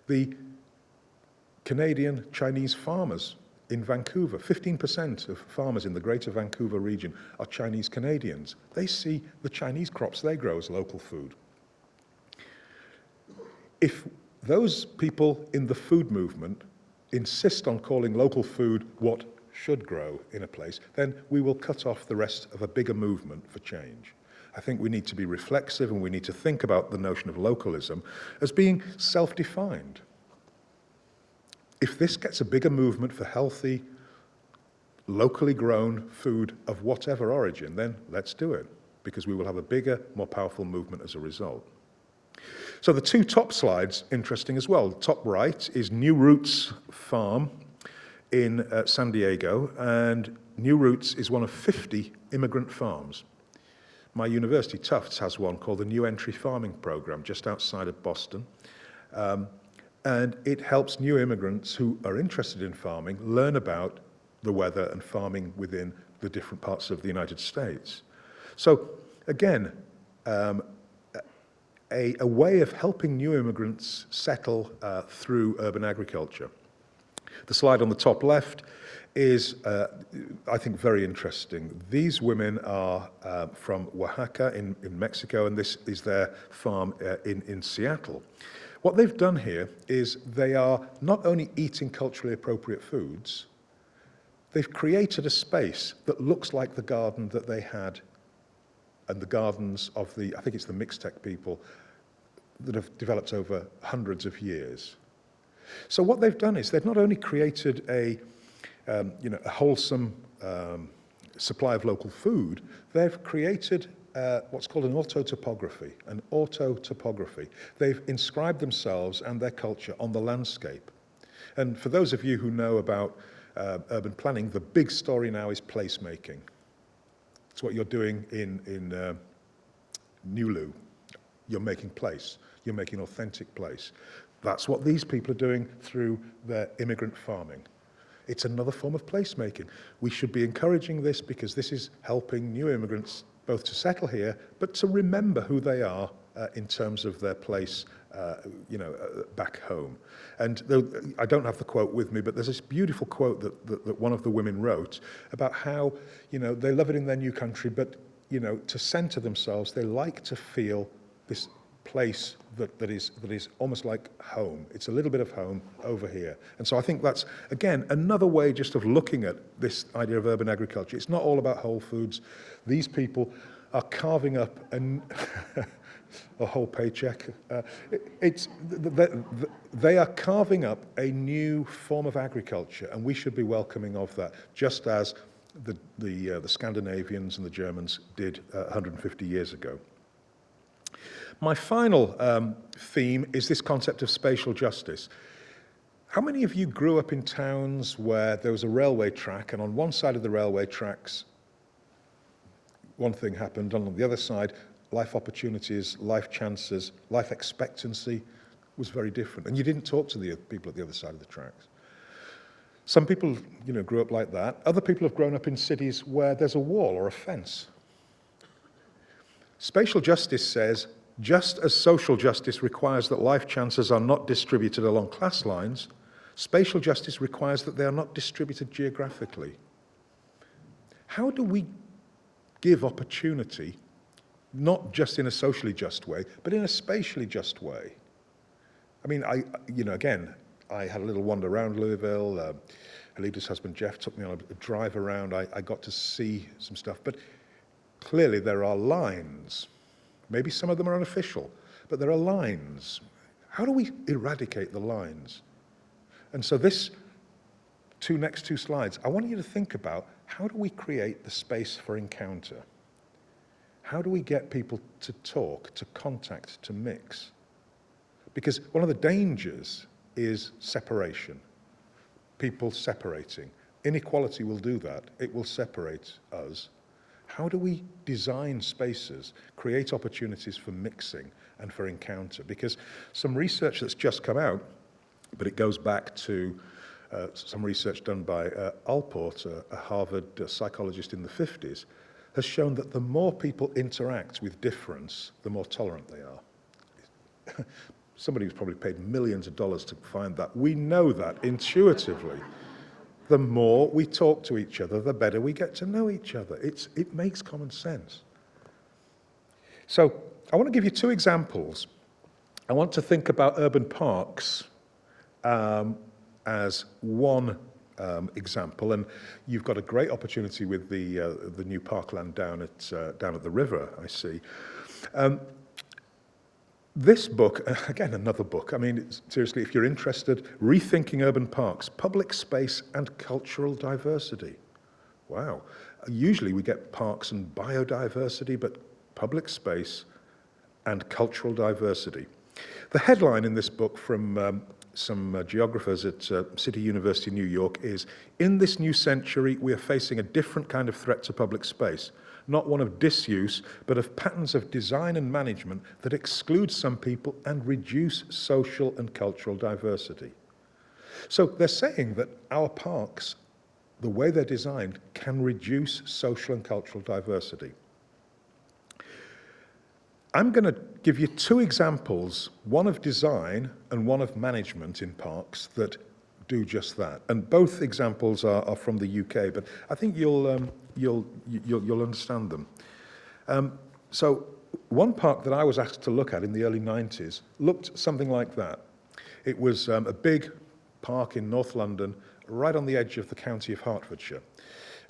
The Canadian Chinese farmers in Vancouver, 15% of farmers in the greater Vancouver region are Chinese Canadians. They see the Chinese crops they grow as local food. If those people in the food movement insist on calling local food what should grow in a place, then we will cut off the rest of a bigger movement for change. I think we need to be reflexive, and we need to think about the notion of localism as being self-defined. If this gets a bigger movement for healthy, locally grown food of whatever origin, then let's do it, because we will have a bigger, more powerful movement as a result. So the two top slides, interesting as well. Top right is New Roots Farm in San Diego, and New Roots is one of 50 immigrant farms. My university, Tufts, has one called the New Entry Farming Program just outside of Boston. And it helps new immigrants who are interested in farming learn about the weather and farming within the different parts of the United States. So again, a way of helping new immigrants settle through urban agriculture. The slide on the top left is, I think, very interesting. These women are from Oaxaca in Mexico, and this is their farm in Seattle. What they've done here is they are not only eating culturally appropriate foods, they've created a space that looks like the garden that they had and the gardens of I think it's the Mixtec people that have developed over hundreds of years. So what they've done is they've not only created a wholesome supply of local food, they've created what's called an autotopography. They've inscribed themselves and their culture on the landscape. And for those of you who know about urban planning, the big story now is placemaking. It's what you're doing in Nulu. You're making place. You're making authentic place. That's what these people are doing through their immigrant farming. It's another form of placemaking. We should be encouraging this because this is helping new immigrants both to settle here, but to remember who they are in terms of their place, back home. And I don't have the quote with me, but there's this beautiful quote that one of the women wrote about how, they love it in their new country, but, to center themselves, they like to feel this place that is almost like home. It's a little bit of home over here. And so I think that's, again, another way just of looking at this idea of urban agriculture. It's not all about whole foods. These people are carving up a whole paycheck. They are carving up a new form of agriculture, and we should be welcoming of that, just as the Scandinavians and the Germans did 150 years ago. My final theme is this concept of spatial justice. How many of you grew up in towns where there was a railway track, and on one side of the railway tracks, one thing happened, and on the other side, life opportunities, life chances, life expectancy was very different, and you didn't talk to the people at the other side of the tracks? Some people, grew up like that. Other people have grown up in cities where there's a wall or a fence. Spatial justice says, just as social justice requires that life chances are not distributed along class lines, spatial justice requires that they are not distributed geographically. How do we give opportunity, not just in a socially just way, but in a spatially just way. I mean, again, I had a little wander around Louisville. Alita's husband, Jeff, took me on a drive around. I got to see some stuff, but clearly there are lines. Maybe some of them are unofficial, but there are lines. How do we eradicate the lines? And so next two slides, I want you to think about, how do we create the space for encounter? How do we get people to talk, to contact, to mix? Because one of the dangers is separation, people separating. Inequality will do that. It will separate us. How do we design spaces, create opportunities for mixing and for encounter? Because some research that's just come out, but it goes back to some research done by Alport, a Harvard psychologist in the 50s, has shown that the more people interact with difference, the more tolerant they are. Somebody who's probably paid millions of dollars to find that. We know that intuitively. The more we talk to each other, the better we get to know each other. It makes common sense. So I want to give you two examples. I want to think about urban parks as one example, and you've got a great opportunity with the new parkland down at the river, I see. This book, again, another book. I mean, seriously, if you're interested, Rethinking Urban Parks, Public Space and Cultural Diversity. Wow. Usually we get parks and biodiversity, but public space and cultural diversity. The headline in this book from some geographers at City University, New York, is, "In this new century, we are facing a different kind of threat to public space. Not one of disuse, but of patterns of design and management that exclude some people and reduce social and cultural diversity." So they're saying that our parks, the way they're designed, can reduce social and cultural diversity. I'm going to give you two examples, one of design and one of management in parks, that do just that. And both examples are from the UK, but I think you'll understand them. So one park that I was asked to look at in the early 90s looked something like that. It was a big park in North London, right on the edge of the county of Hertfordshire.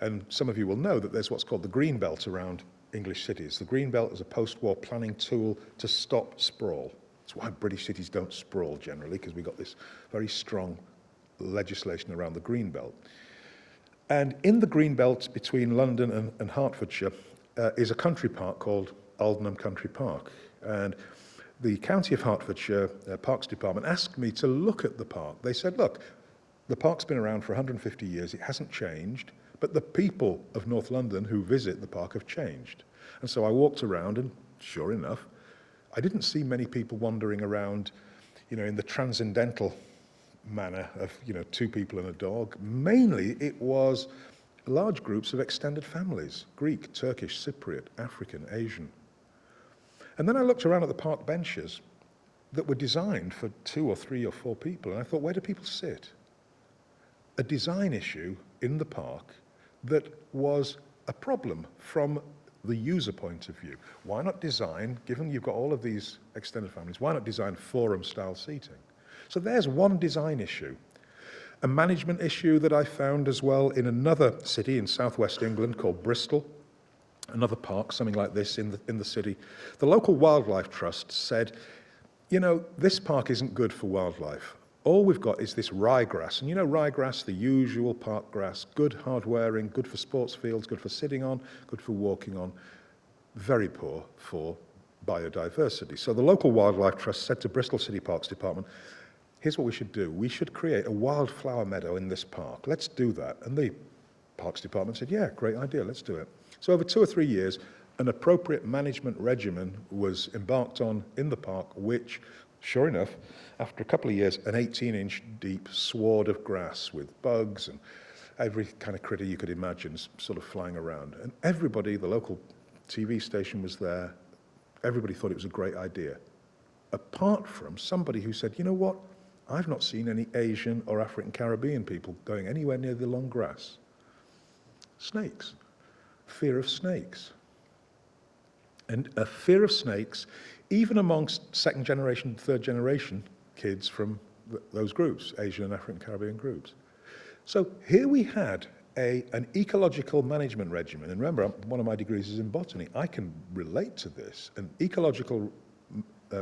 And some of you will know that there's what's called the Green Belt around English cities. The Green Belt is a post-war planning tool to stop sprawl. That's why British cities don't sprawl generally, because we've got this very strong legislation around the Green Belt. And in the Green Belt between London and Hertfordshire is a country park called Aldenham Country Park. And the County of Hertfordshire Parks Department asked me to look at the park. They said, look, the park's been around for 150 years, it hasn't changed, but the people of North London who visit the park have changed. And so I walked around, and sure enough, I didn't see many people wandering around, in the transcendental manner of, two people and a dog. Mainly it was large groups of extended families, Greek, Turkish, Cypriot, African, Asian. And then I looked around at the park benches that were designed for 2 or 3 or 4 people, and I thought, where do people sit? A design issue in the park that was a problem from the user point of view. Why not design, given you've got all of these extended families, why not design forum-style seating? So there's one design issue. A management issue that I found as well in another city in southwest England called Bristol, another park, something like this in the city. The local wildlife trust said, this park isn't good for wildlife. All we've got is this ryegrass. And ryegrass, the usual park grass, good hard wearing, good for sports fields, good for sitting on, good for walking on, very poor for biodiversity. So the local wildlife trust said to Bristol City Parks Department, here's what we should do. We should create a wildflower meadow in this park. Let's do that. And the Parks Department said, yeah, great idea, let's do it. So over 2 or 3 years, an appropriate management regimen was embarked on in the park, which, sure enough, after a couple of years, an 18-inch deep sward of grass with bugs and every kind of critter you could imagine sort of flying around. And everybody, the local TV station was there, everybody thought it was a great idea. Apart from somebody who said, you know what, I've not seen any Asian or African Caribbean people going anywhere near the long grass. Snakes. Fear of snakes. and a fear of snakes, even amongst second generation, third generation kids from those groups, Asian and African Caribbean groups. So here we had an ecological management regimen, and remember, one of my degrees is in botany. I can relate to this, an ecological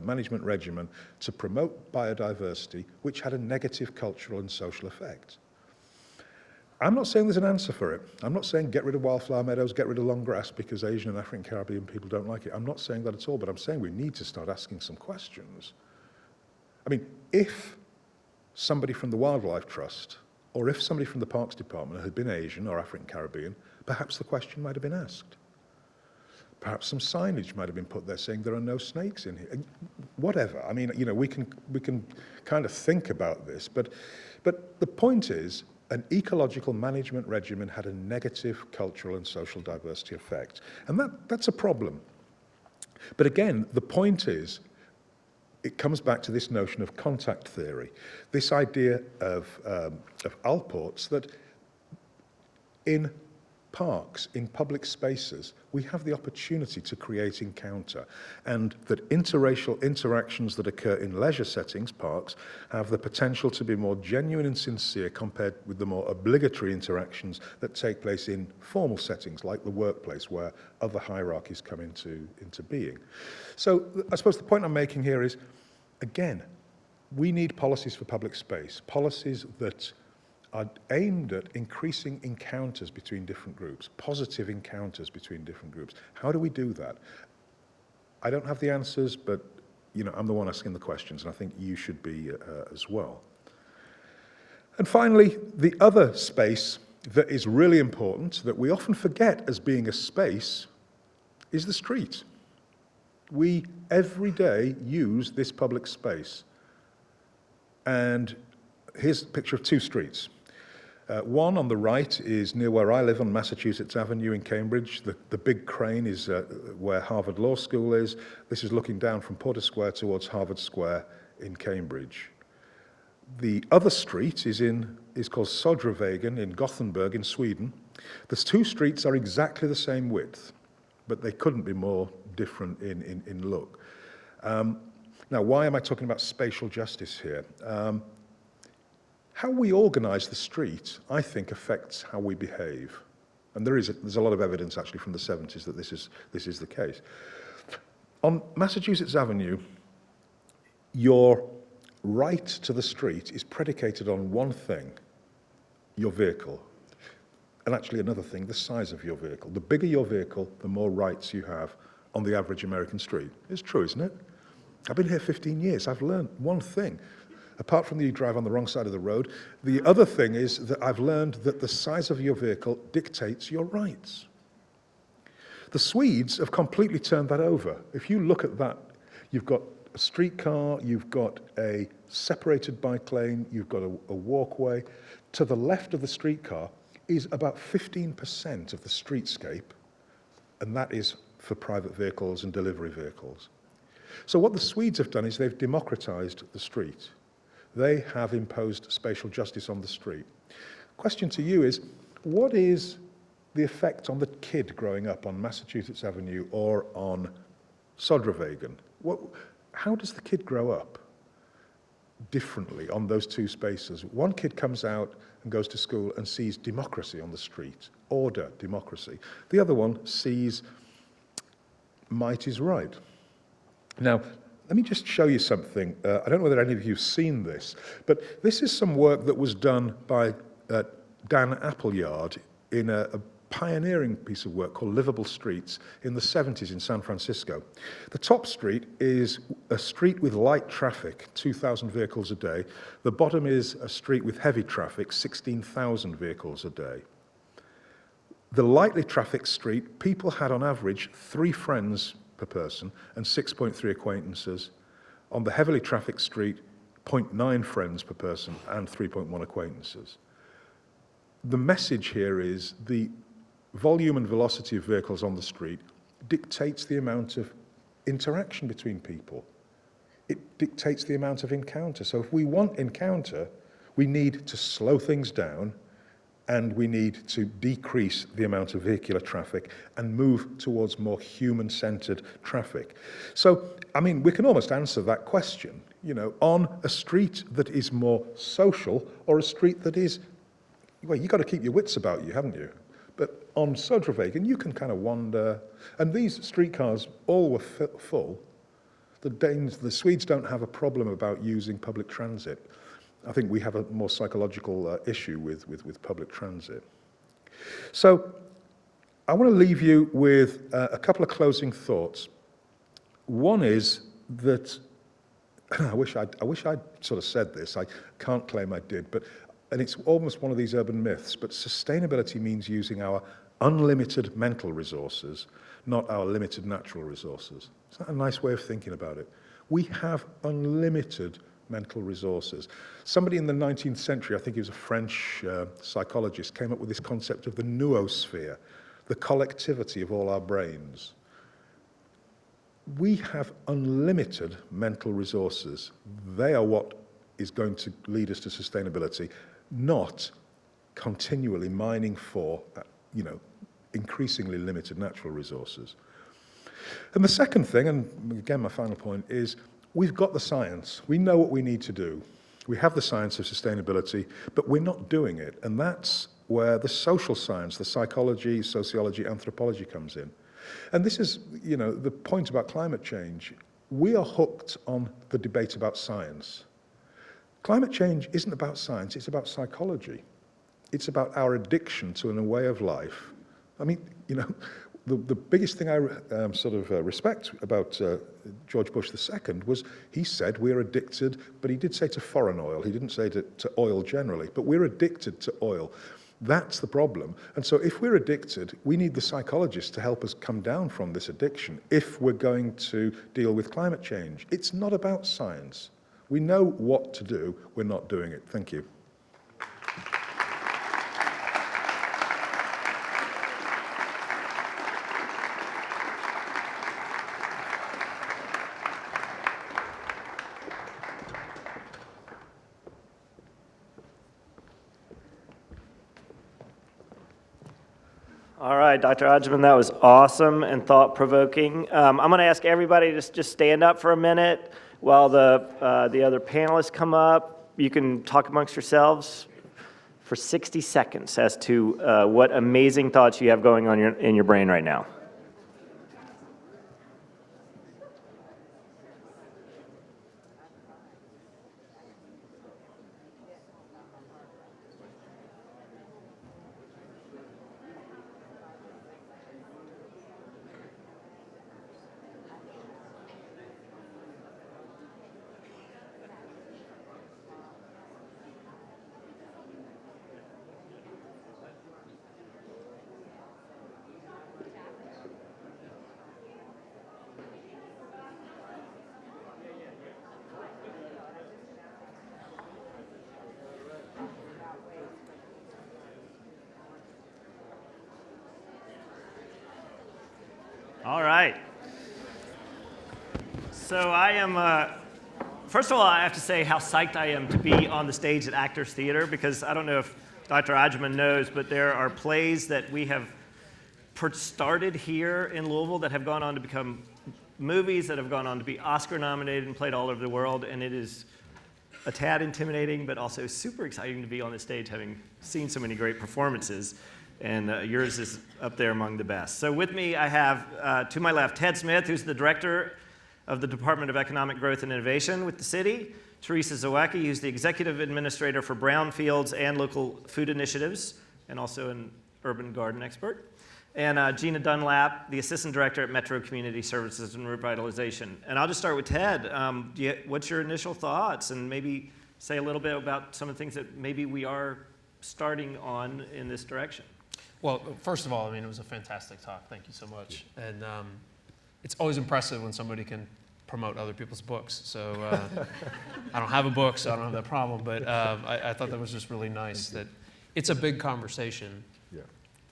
management regimen to promote biodiversity, which had a negative cultural and social effect. I'm not saying there's an answer for it. I'm not saying get rid of wildflower meadows, get rid of long grass because Asian and African Caribbean people don't like it. I'm not saying that at all, but I'm saying we need to start asking some questions. I mean, if somebody from the Wildlife Trust or if somebody from the Parks Department had been Asian or African Caribbean, perhaps the question might have been asked. Perhaps some signage might have been put there saying there are no snakes in here. Whatever. I mean, you know, we can kind of think about this, but the point is, an ecological management regimen had a negative cultural and social diversity effect. And that's a problem. But again, the point is, it comes back to this notion of contact theory, this idea of Alport's that in parks, in public spaces, we have the opportunity to create encounter, and that interracial interactions that occur in leisure settings, parks, have the potential to be more genuine and sincere compared with the more obligatory interactions that take place in formal settings like the workplace, where other hierarchies come into being. So I suppose the point I'm making here is, again, we need policies for public space, policies that are aimed at increasing encounters between different groups, positive encounters between different groups. How do we do that? I don't have the answers, but you know, I'm the one asking the questions, and I think you should be as well. And finally, the other space that is really important, that we often forget as being a space, is the street. We, every day, use this public space. And here's a picture of two streets. One on the right is near where I live on Massachusetts Avenue in Cambridge. The big crane is where Harvard Law School is. This is looking down from Porter Square towards Harvard Square in Cambridge. The other street is called Södervägen in Gothenburg in Sweden. The two streets are exactly the same width, but they couldn't be more different in look. Now, why am I talking about spatial justice here? How we organize the street, I think, affects how we behave. And there's a lot of evidence actually from the 70s that this is the case. On Massachusetts Avenue, your right to the street is predicated on one thing, your vehicle. And actually another thing, the size of your vehicle. The bigger your vehicle, the more rights you have on the average American street. It's true, isn't it? I've been here 15 years. I've learned one thing. Apart from that you drive on the wrong side of the road, the other thing is that I've learned that the size of your vehicle dictates your rights. The Swedes have completely turned that over. If you look at that, you've got a streetcar, you've got a separated bike lane, you've got a walkway. To the left of the streetcar is about 15% of the streetscape, and that is for private vehicles and delivery vehicles. So what the Swedes have done is they've democratized the street. They have imposed spatial justice on the street. Question to you is, what is the effect on the kid growing up on Massachusetts Avenue or on Södervägen? How does the kid grow up differently on those two spaces? One kid comes out and goes to school and sees democracy on the street, order, democracy. The other one sees might is right. Now, let me just show you something. I don't know whether any of you have seen this, but this is some work that was done by Dan Appleyard in a pioneering piece of work called Livable Streets in the 70s in San Francisco. The top street is a street with light traffic, 2,000 vehicles a day. The bottom is a street with heavy traffic, 16,000 vehicles a day. The lightly trafficked street, people had on average 3 friends per person and 6.3 acquaintances. On the heavily trafficked street, 0.9 friends per person and 3.1 acquaintances. The message here is the volume and velocity of vehicles on the street dictates the amount of interaction between people. It dictates the amount of encounter. So if we want encounter, we need to slow things down and we need to decrease the amount of vehicular traffic and move towards more human-centered traffic. So, I mean, we can almost answer that question, you know, on a street that is more social or a street that is, well, you've got to keep your wits about you, haven't you? But on Södervägen, you can kind of wander, and these streetcars all were full. The Swedes don't have a problem about using public transit. I think we have a more psychological issue with public transit. So I want to leave you with a couple of closing thoughts. One is that, I wish I'd sort of said this, I can't claim I did, and it's almost one of these urban myths, but sustainability means using our unlimited mental resources, not our limited natural resources. Is that a nice way of thinking about it? We have unlimited mental resources. Somebody in the 19th century, I think he was a French psychologist, came up with this concept of the noosphere, the collectivity of all our brains. We have unlimited mental resources. They are what is going to lead us to sustainability, not continually mining for, you know, increasingly limited natural resources. And the second thing, and again my final point, is we've got the science. We know what we need to do. We have the science of sustainability, but we're not doing it. And that's where the social science, the psychology, sociology, anthropology comes in. And this is, you know, the point about climate change. We are hooked on the debate about science. Climate change isn't about science, it's about psychology. It's about our addiction to a way of life. I mean, you know, the biggest thing I respect about George Bush II was he said we're addicted, but he did say to foreign oil. He didn't say to oil generally, but we're addicted to oil. That's the problem. And so if we're addicted, we need the psychologists to help us come down from this addiction if we're going to deal with climate change. It's not about science. We know what to do, we're not doing it. Thank you. All right, Dr. Agyeman, that was awesome and thought-provoking. I'm going to ask everybody to just stand up for a minute while the other panelists come up. You can talk amongst yourselves for 60 seconds as to what amazing thoughts you have going on in your brain right now. All right. So I am, first of all, I have to say how psyched I am to be on the stage at Actors Theater, because I don't know if Dr. Agyeman knows, but there are plays that we have started here in Louisville that have gone on to become movies, that have gone on to be Oscar nominated and played all over the world, and it is a tad intimidating, but also super exciting to be on the stage having seen so many great performances. And yours is up there among the best. So with me, I have, to my left, Ted Smith, who's the director of the Department of Economic Growth and Innovation with the city. Teresa Zawacki, who's the executive administrator for Brownfields and Local Food Initiatives, and also an urban garden expert. And Gina Dunlap, the assistant director at Metro Community Services and Revitalization. And I'll just start with Ted. What's your initial thoughts? And maybe say a little bit about some of the things that maybe we are starting on in this direction. Well, first of all, I mean, it was a fantastic talk. Thank you so much. And it's always impressive when somebody can promote other people's books. So I don't have a book, so I don't have that problem. But I thought that was just really nice that it's a big conversation. Yeah.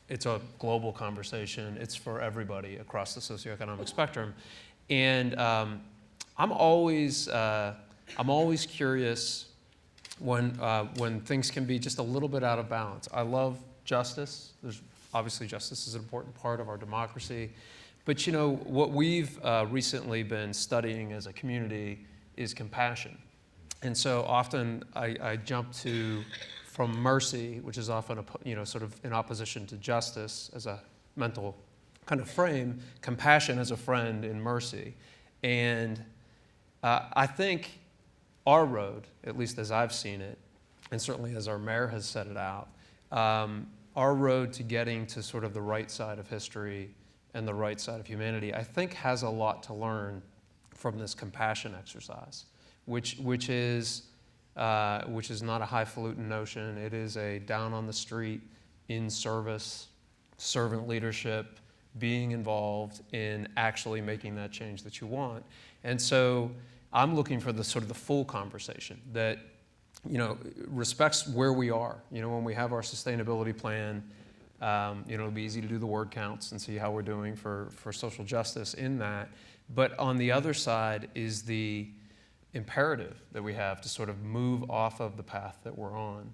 It's a global conversation. It's for everybody across the socioeconomic spectrum. And I'm always curious when things can be just a little bit out of balance. I love justice. Obviously, justice is an important part of our democracy. But what we've recently been studying as a community is compassion. And so often I jump from mercy, which is often sort of in opposition to justice as a mental kind of frame, compassion as a friend in mercy. And I think our road, at least as I've seen it, and certainly as our mayor has set it out, our road to getting to sort of the right side of history and the right side of humanity, I think has a lot to learn from this compassion exercise, which is not a highfalutin notion. It is a down on the street, in service, servant leadership, being involved in actually making that change that you want. And so I'm looking for the sort of the full conversation that respects where we are. When we have our sustainability plan, it'll be easy to do the word counts and see how we're doing for social justice in that. But on the other side is the imperative that we have to sort of move off of the path that we're on.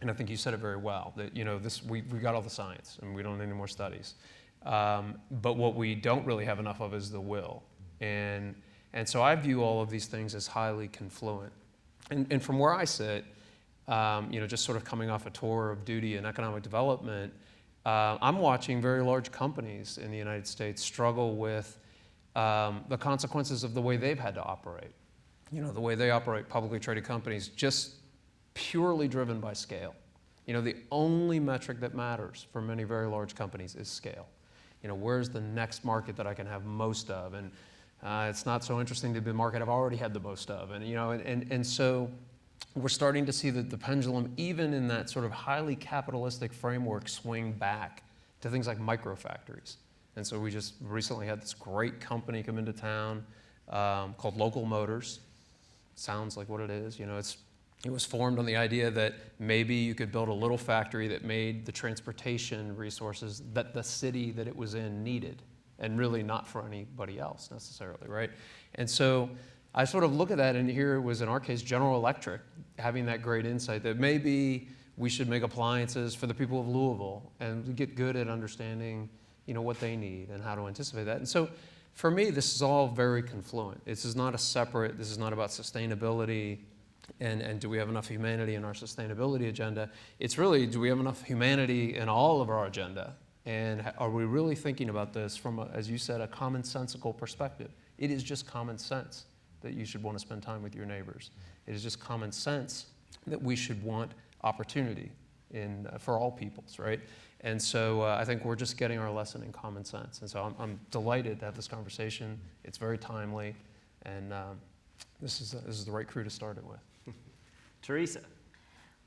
And I think you said it very well, that we got all the science and we don't need any more studies. But what we don't really have enough of is the will. And so I view all of these things as highly confluent. And from where I sit, just sort of coming off a tour of duty and economic development, I'm watching very large companies in the United States struggle with the consequences of the way they've had to operate. The way they operate, publicly traded companies, just purely driven by scale. The only metric that matters for many very large companies is scale. Where's the next market that I can have most of? And it's not so interesting to be the market I've already had the most of. And so we're starting to see that the pendulum, even in that sort of highly capitalistic framework, swing back to things like microfactories. And so we just recently had this great company come into town called Local Motors. Sounds like what it is. It was formed on the idea that maybe you could build a little factory that made the transportation resources that the city that it was in needed, and really not for anybody else necessarily, right? And so I sort of look at that, and here was, in our case, General Electric having that great insight that maybe we should make appliances for the people of Louisville and get good at understanding, what they need and how to anticipate that. And so for me, this is all very confluent. This is not about sustainability and do we have enough humanity in our sustainability agenda. It's really, do we have enough humanity in all of our agenda? And are we really thinking about this from, as you said, a commonsensical perspective? It is just common sense that you should want to spend time with your neighbors. It is just common sense that we should want opportunity for all peoples, right? And so I think we're just getting our lesson in common sense. And so I'm delighted to have this conversation. It's very timely, and this is the right crew to start it with. Teresa.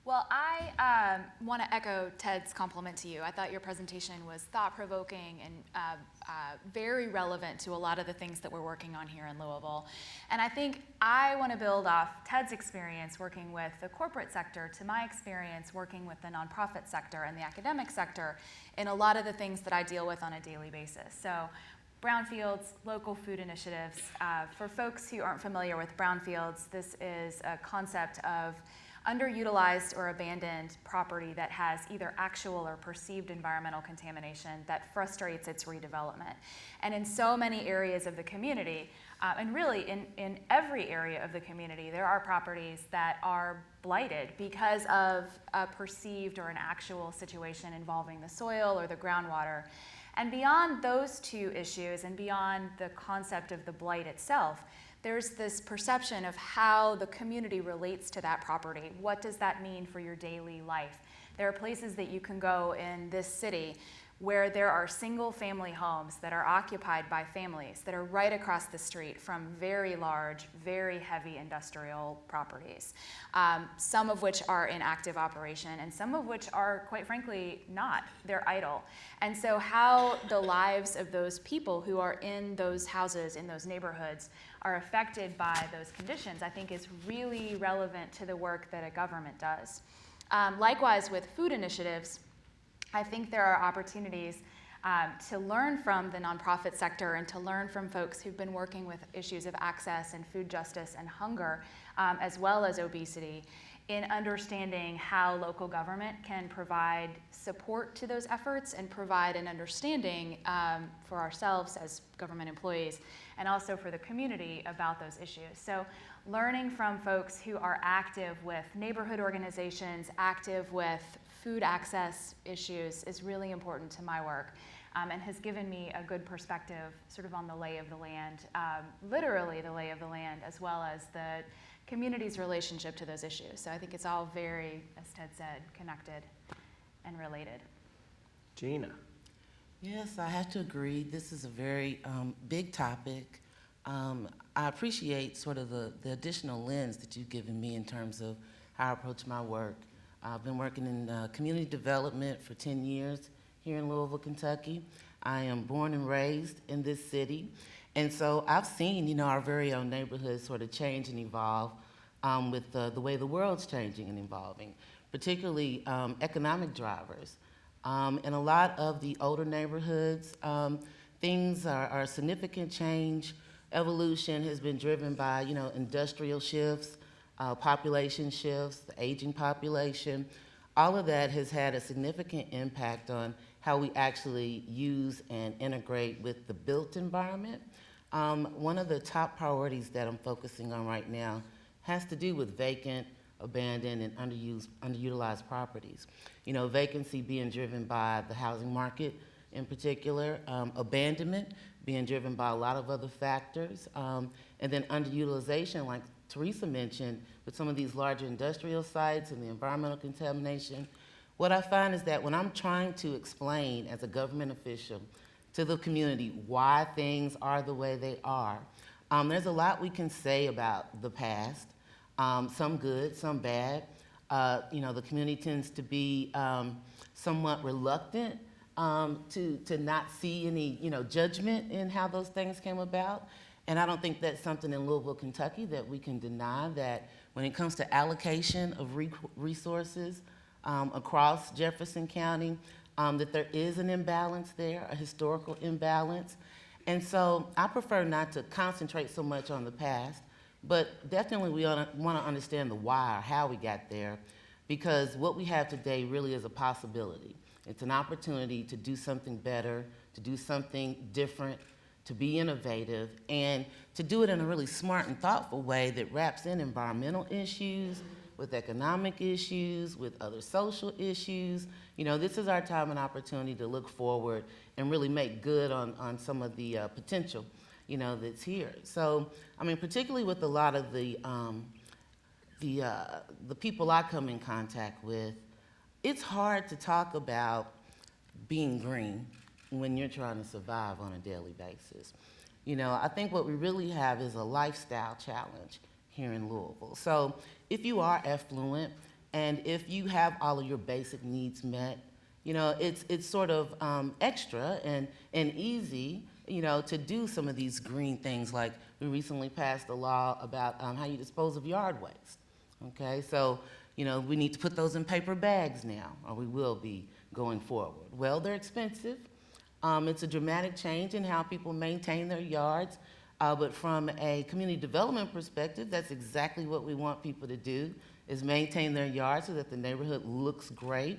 Well, I want to echo Ted's compliment to you. I thought your presentation was thought-provoking and very relevant to a lot of the things that we're working on here in Louisville. And I think I want to build off Ted's experience working with the corporate sector to my experience working with the nonprofit sector and the academic sector in a lot of the things that I deal with on a daily basis. So brownfields, local food initiatives. For folks who aren't familiar with brownfields, this is a concept of underutilized or abandoned property that has either actual or perceived environmental contamination that frustrates its redevelopment. And in so many areas of the community, and really in every area of the community, there are properties that are blighted because of a perceived or an actual situation involving the soil or the groundwater. And beyond those two issues and beyond the concept of the blight itself, there's this perception of how the community relates to that property. What does that mean for your daily life? There are places that you can go in this city where there are single-family homes that are occupied by families that are right across the street from very large, very heavy industrial properties, some of which are in active operation and some of which are, quite frankly, not. They're idle. And so how the lives of those people who are in those houses, in those neighborhoods, are affected by those conditions, I think is really relevant to the work that a government does. Likewise, with food initiatives, I think there are opportunities to learn from the nonprofit sector and to learn from folks who've been working with issues of access and food justice and hunger, as well as obesity, in understanding how local government can provide support to those efforts and provide an understanding for ourselves as government employees and also for the community about those issues. So learning from folks who are active with neighborhood organizations, active with food access issues is really important to my work. And has given me a good perspective sort of on the lay of the land, literally the lay of the land, as well as the community's relationship to those issues. So I think it's all very, as Ted said, connected and related. Gina. Yes, I have to agree. This is a very big topic. I appreciate sort of the additional lens that you've given me in terms of how I approach my work. I've been working in community development for 10 years here in Louisville, Kentucky. I am born and raised in this city. And so I've seen, our very own neighborhoods sort of change and evolve with the way the world's changing and evolving, particularly economic drivers. In a lot of the older neighborhoods, things are significant change. Evolution has been driven by, industrial shifts, population shifts, the aging population. All of that has had a significant impact on how we actually use and integrate with the built environment. One of the top priorities that I'm focusing on right now has to do with vacant, abandoned, and underutilized properties. Vacancy being driven by the housing market in particular, abandonment being driven by a lot of other factors, and then underutilization, like Teresa mentioned, with some of these larger industrial sites and the environmental contamination. What I find is that when I'm trying to explain as a government official to the community why things are the way they are, there's a lot we can say about the past, some good, some bad. The community tends to be somewhat reluctant to not see any, judgment in how those things came about. And I don't think that's something in Louisville, Kentucky that we can deny, that when it comes to allocation of resources across Jefferson County, that there is an imbalance there, a historical imbalance. And so I prefer not to concentrate so much on the past, but definitely we want to understand the why or how we got there, because what we have today really is a possibility. It's an opportunity to do something better, to do something different, to be innovative, and to do it in a really smart and thoughtful way that wraps in environmental issues, with economic issues, with other social issues. This is our time and opportunity to look forward and really make good on some of the potential, that's here. So, particularly with a lot of the people I come in contact with, it's hard to talk about being green when you're trying to survive on a daily basis. I think what we really have is a lifestyle challenge here in Louisville. So if you are affluent and if you have all of your basic needs met, it's sort of extra and easy, to do some of these green things. Like we recently passed a law about how you dispose of yard waste. Okay, so we need to put those in paper bags now, or we will be going forward. Well, they're expensive. It's a dramatic change in how people maintain their yards. But from a community development perspective, that's exactly what we want people to do, is maintain their yards so that the neighborhood looks great.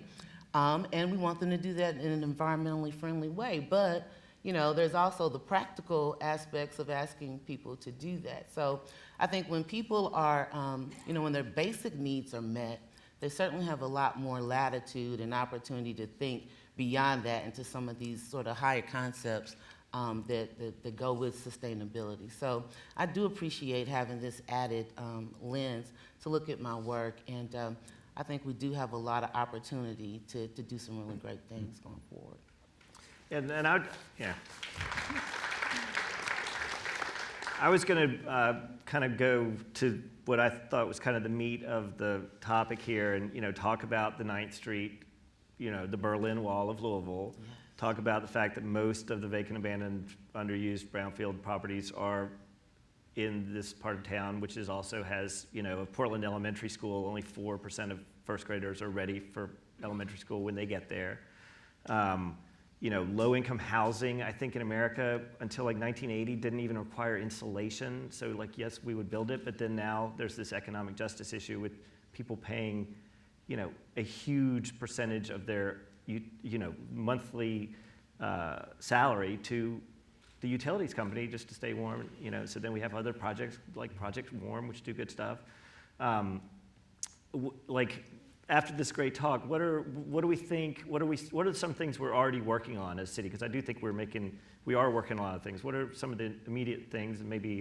And we want them to do that in an environmentally friendly way. But, there's also the practical aspects of asking people to do that. So I think when people are, when their basic needs are met, they certainly have a lot more latitude and opportunity to think beyond that into some of these sort of higher concepts that go with sustainability. So I do appreciate having this added lens to look at my work, and I think we do have a lot of opportunity to do some really great things going forward. I was going to kind of go to what I thought was kind of the meat of the topic here, and talk about the 9th Street, the Berlin Wall of Louisville. Yes. Talk about the fact that most of the vacant, abandoned, underused brownfield properties are in this part of town, which also has, Portland Elementary School, only 4% of first graders are ready for elementary school when they get there. low-income housing, I think in America until like 1980 didn't even require insulation. So like, yes, we would build it, but then now there's this economic justice issue with people paying, a huge percentage of their, monthly salary to the utilities company just to stay warm. So then we have other projects like Project Warm, which do good stuff. After this great talk, what do we think? What are some things we're already working on as a city? Because I do think we are working on a lot of things. What are some of the immediate things? And maybe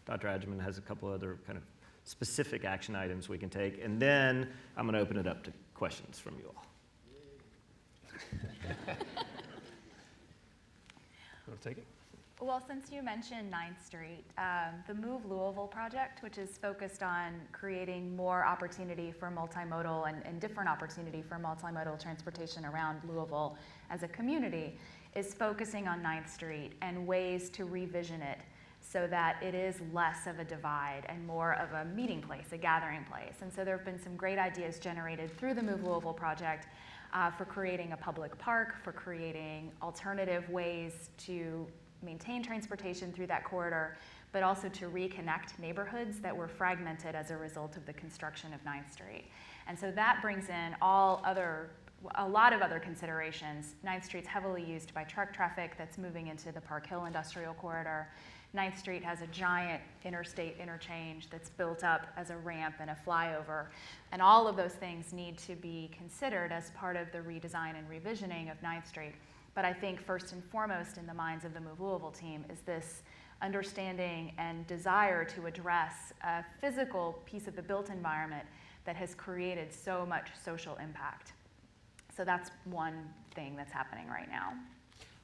Dr. Agyeman has a couple other kind of specific action items we can take. And then I'm going to open it up to questions from you all. Want to take it? Well, since you mentioned 9th Street, the Move Louisville project, which is focused on creating more opportunity for multimodal and different opportunity for multimodal transportation around Louisville as a community, is focusing on 9th Street and ways to revision it so that it is less of a divide and more of a meeting place, a gathering place. And so there have been some great ideas generated through the Move Louisville project for creating a public park, for creating alternative ways to maintain transportation through that corridor, but also to reconnect neighborhoods that were fragmented as a result of the construction of 9th Street. And so that brings in a lot of other considerations. 9th Street's heavily used by truck traffic that's moving into the Park Hill Industrial Corridor. 9th Street has a giant interstate interchange that's built up as a ramp and a flyover. And all of those things need to be considered as part of the redesign and revisioning of 9th Street. But I think first and foremost in the minds of the Move Louisville team is this understanding and desire to address a physical piece of the built environment that has created so much social impact. So that's one thing that's happening right now.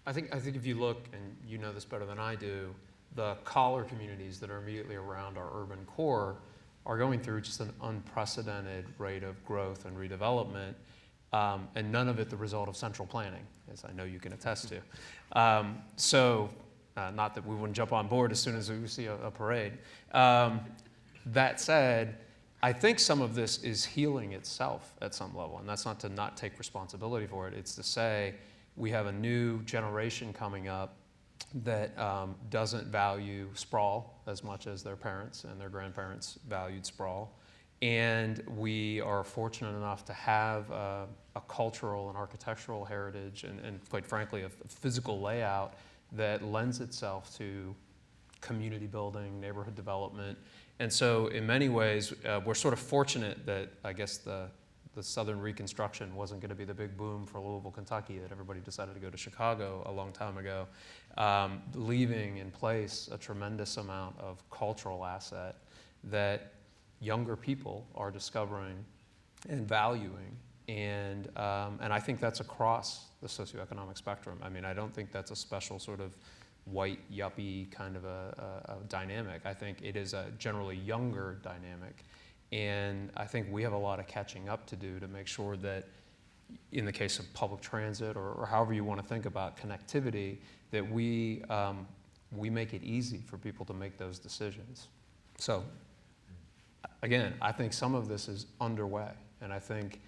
I think if you look, and you know this better than I do, the collar communities that are immediately around our urban core are going through just an unprecedented rate of growth and redevelopment, and none of it the result of central planning, as I know you can attest to. Not that we wouldn't jump on board as soon as we see a parade. That said, I think some of this is healing itself at some level, and that's not to not take responsibility for it. It's to say we have a new generation coming up that doesn't value sprawl as much as their parents and their grandparents valued sprawl. And we are fortunate enough to have a cultural and architectural heritage and quite frankly, a physical layout that lends itself to community building, neighborhood development. And so in many ways, we're sort of fortunate that I guess the Southern Reconstruction wasn't going to be the big boom for Louisville, Kentucky, that everybody decided to go to Chicago a long time ago, leaving in place a tremendous amount of cultural asset that younger people are discovering and valuing. And I think that's across the socioeconomic spectrum. I mean, I don't think that's a special sort of white yuppie kind of a dynamic. I think it is a generally younger dynamic. And I think we have a lot of catching up to do to make sure that in the case of public transit or however you want to think about connectivity, that we make it easy for people to make those decisions. So again, I think some of this is underway. And I think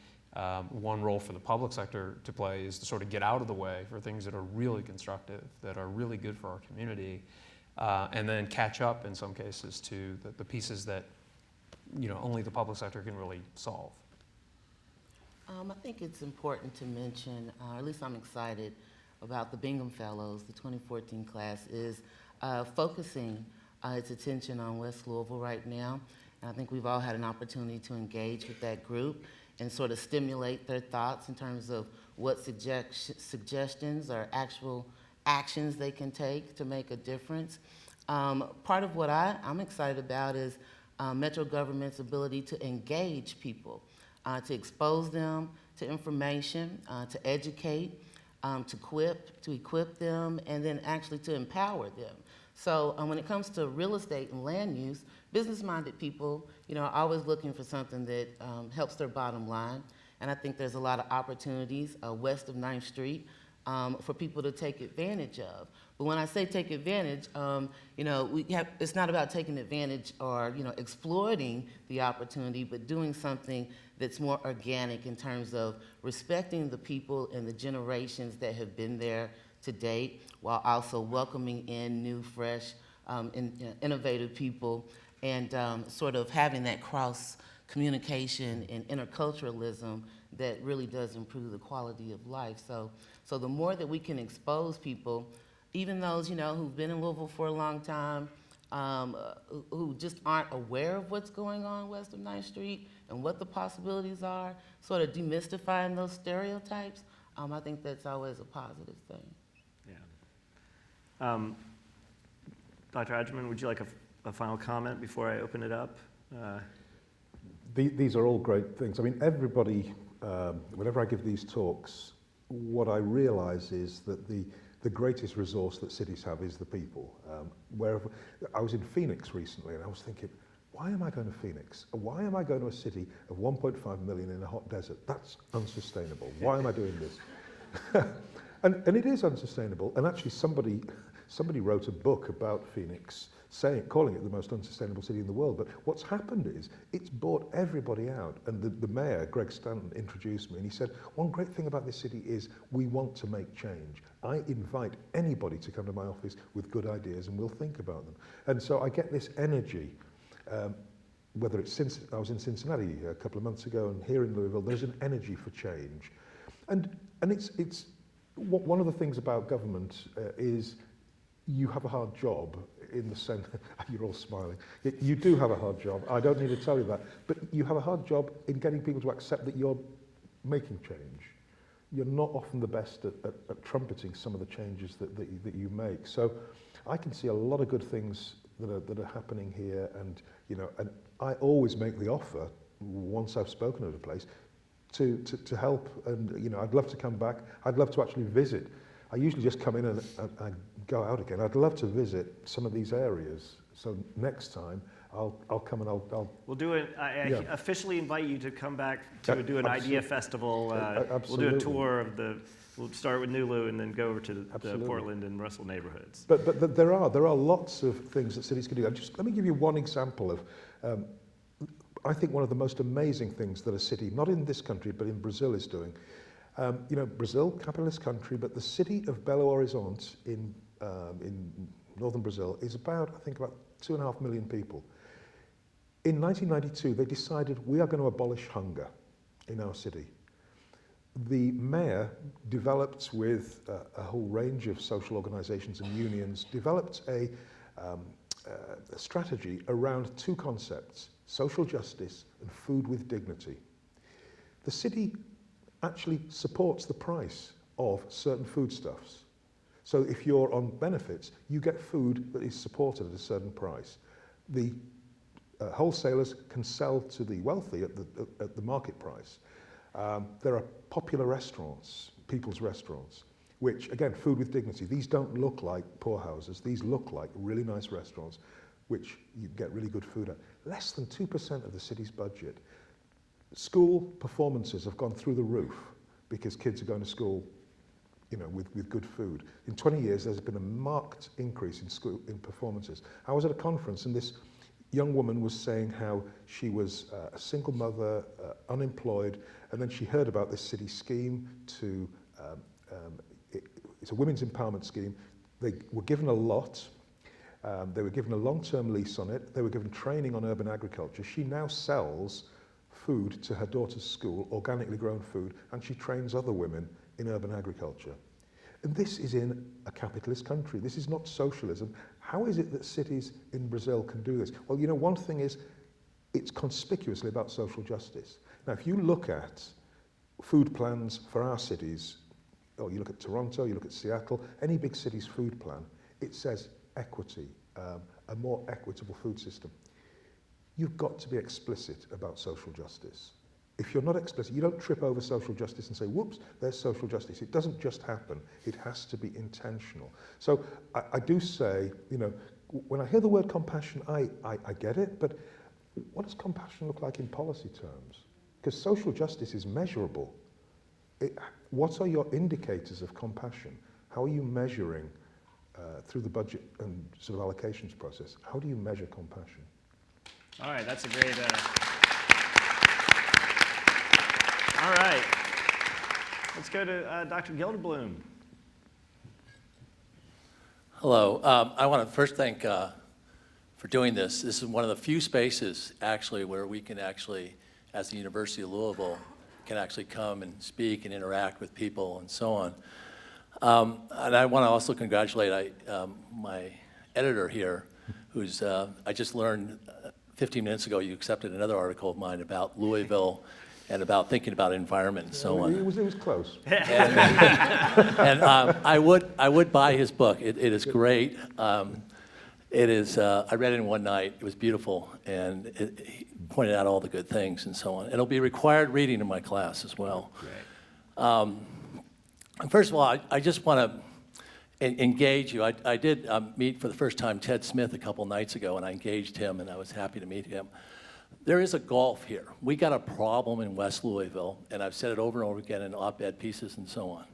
one role for the public sector to play is to sort of get out of the way for things that are really constructive, that are really good for our community, and then catch up in some cases to the pieces that only the public sector can really solve. I think it's important to mention, or at least I'm excited about the Bingham Fellows. The 2014 class is focusing its attention on West Louisville right now. And I think we've all had an opportunity to engage with that group and sort of stimulate their thoughts in terms of what suggestions or actual actions they can take to make a difference. Part of what I'm excited about is Metro government's ability to engage people, to expose them to information, to educate, to equip them, and then actually to empower them. So when it comes to real estate and land use, business-minded people, are always looking for something that helps their bottom line. And I think there's a lot of opportunities west of 9th Street for people to take advantage of. But when I say take advantage, it's not about taking advantage or, exploiting the opportunity, but doing something that's more organic in terms of respecting the people and the generations that have been there to date, while also welcoming in new, fresh, innovative people, and sort of having that cross communication and interculturalism that really does improve the quality of life. So the more that we can expose people, even those, who've been in Louisville for a long time, who just aren't aware of what's going on West of 9th Street and what the possibilities are, sort of demystifying those stereotypes, I think that's always a positive thing. Yeah. Dr. Agyeman, would you like a final comment before I open it up? These are all great things. I mean, everybody, whenever I give these talks, what I realize is that the greatest resource that cities have is the people. Wherever I was in Phoenix recently, and I was thinking, why am I going to Phoenix? Why am I going to a city of 1.5 million in a hot desert? That's unsustainable. Why am I doing this? and it is unsustainable. And actually, somebody wrote a book about Phoenix, calling it the most unsustainable city in the world. But what's happened is it's bought everybody out. And the mayor, Greg Stanton, introduced me, and he said, one great thing about this city is we want to make change. I invite anybody to come to my office with good ideas, and we'll think about them. And so I get this energy, whether it's since I was in Cincinnati a couple of months ago and here in Louisville, there's an energy for change. And it's one of the things about government is you have a hard job in the sense, you're all smiling, you do have a hard job, I don't need to tell you that, but you have a hard job in getting people to accept that you're making change. You're not often the best at trumpeting some of the changes that you make. So I can see a lot of good things that are happening here, and and I always make the offer once I've spoken at a place to help, and I'd love to come back. I'd love to actually visit. I usually just come in and go out again. I'd love to visit some of these areas. So next time I'll come and I'll We'll do it. I officially invite you to come back to do an idea festival. We'll do a tour of we'll start with Nulu and then go over to the Portland and Russell neighborhoods. But there are lots of things that cities can do. Let me give you one example of, I think one of the most amazing things that a city, not in this country, but in Brazil is doing. Brazil, capitalist country, but the city of Belo Horizonte in northern Brazil is about 2.5 million people. In 1992, they decided we are going to abolish hunger in our city. The mayor developed with a whole range of social organizations and unions, developed a strategy around two concepts, social justice and food with dignity. The city actually supports the price of certain foodstuffs. So if you're on benefits, you get food that is supported at a certain price. The wholesalers can sell to the wealthy at the market price. There are popular restaurants, people's restaurants, which, again, food with dignity. These don't look like poorhouses. These look like really nice restaurants, which you get really good food at. Less than 2% of the city's budget. School performances have gone through the roof because kids are going to school, with good food. In 20 years, there's been a marked increase in performances. I was at a conference, and this young woman was saying how she was a single mother, unemployed, and then she heard about this city scheme it's a women's empowerment scheme. They were given a lot. They were given a long-term lease on it. They were given training on urban agriculture. She now sells food to her daughter's school, organically grown food, and she trains other women in urban agriculture. And this is in a capitalist country. This is not socialism. How is it that cities in Brazil can do this? Well, one thing is it's conspicuously about social justice. Now, if you look at food plans for our cities, or you look at Toronto, you look at Seattle, any big city's food plan, it says equity, a more equitable food system. You've got to be explicit about social justice. If you're not explicit, you don't trip over social justice and say, whoops, there's social justice. It doesn't just happen. It has to be intentional. So I do say, when I hear the word compassion, I get it, but what does compassion look like in policy terms? Because social justice is measurable. What are your indicators of compassion? How are you measuring through the budget and sort of allocations process, how do you measure compassion? All right, that's a great. All right, let's go to Dr. Gilderbloom. Hello. I want to first thank for doing this. This is one of the few spaces actually where we can actually, as the University of Louisville, can actually come and speak and interact with people and so on. And I want to also congratulate my editor here, who's, I just learned 15 minutes ago you accepted another article of mine about Louisville and about thinking about environment and so on. It was close. And I would buy his book. It is great. It is. I read it in one night. It was beautiful, and he pointed out all the good things and so on. It'll be required reading in my class as well. First of all, I just want to engage you. I did meet for the first time Ted Smith a couple nights ago, and I engaged him, and I was happy to meet him. There is a gulf here. We got a problem in West Louisville, and I've said it over and over again in op-ed pieces and so on.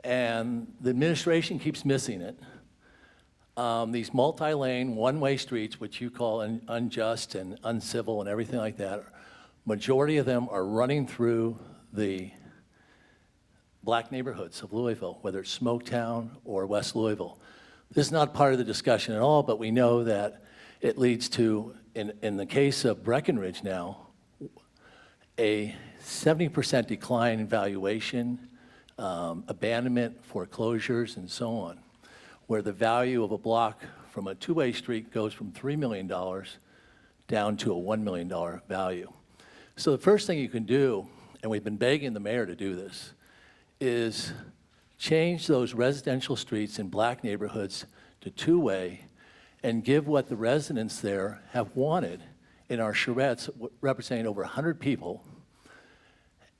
And the administration keeps missing it. These multi-lane, one-way streets, which you call unjust and uncivil and everything like that, majority of them are running through the black neighborhoods of Louisville, whether it's Smoketown or West Louisville. This is not part of the discussion at all, but we know that it leads to, in the case of Breckenridge now, a 70% decline in valuation, abandonment, foreclosures, and so on, where the value of a block from a two-way street goes from $3 million down to a $1 million value. So the first thing you can do, and we've been begging the mayor to do this, is change those residential streets in black neighborhoods to two-way and give what the residents there have wanted in our charrettes, representing over 100 people,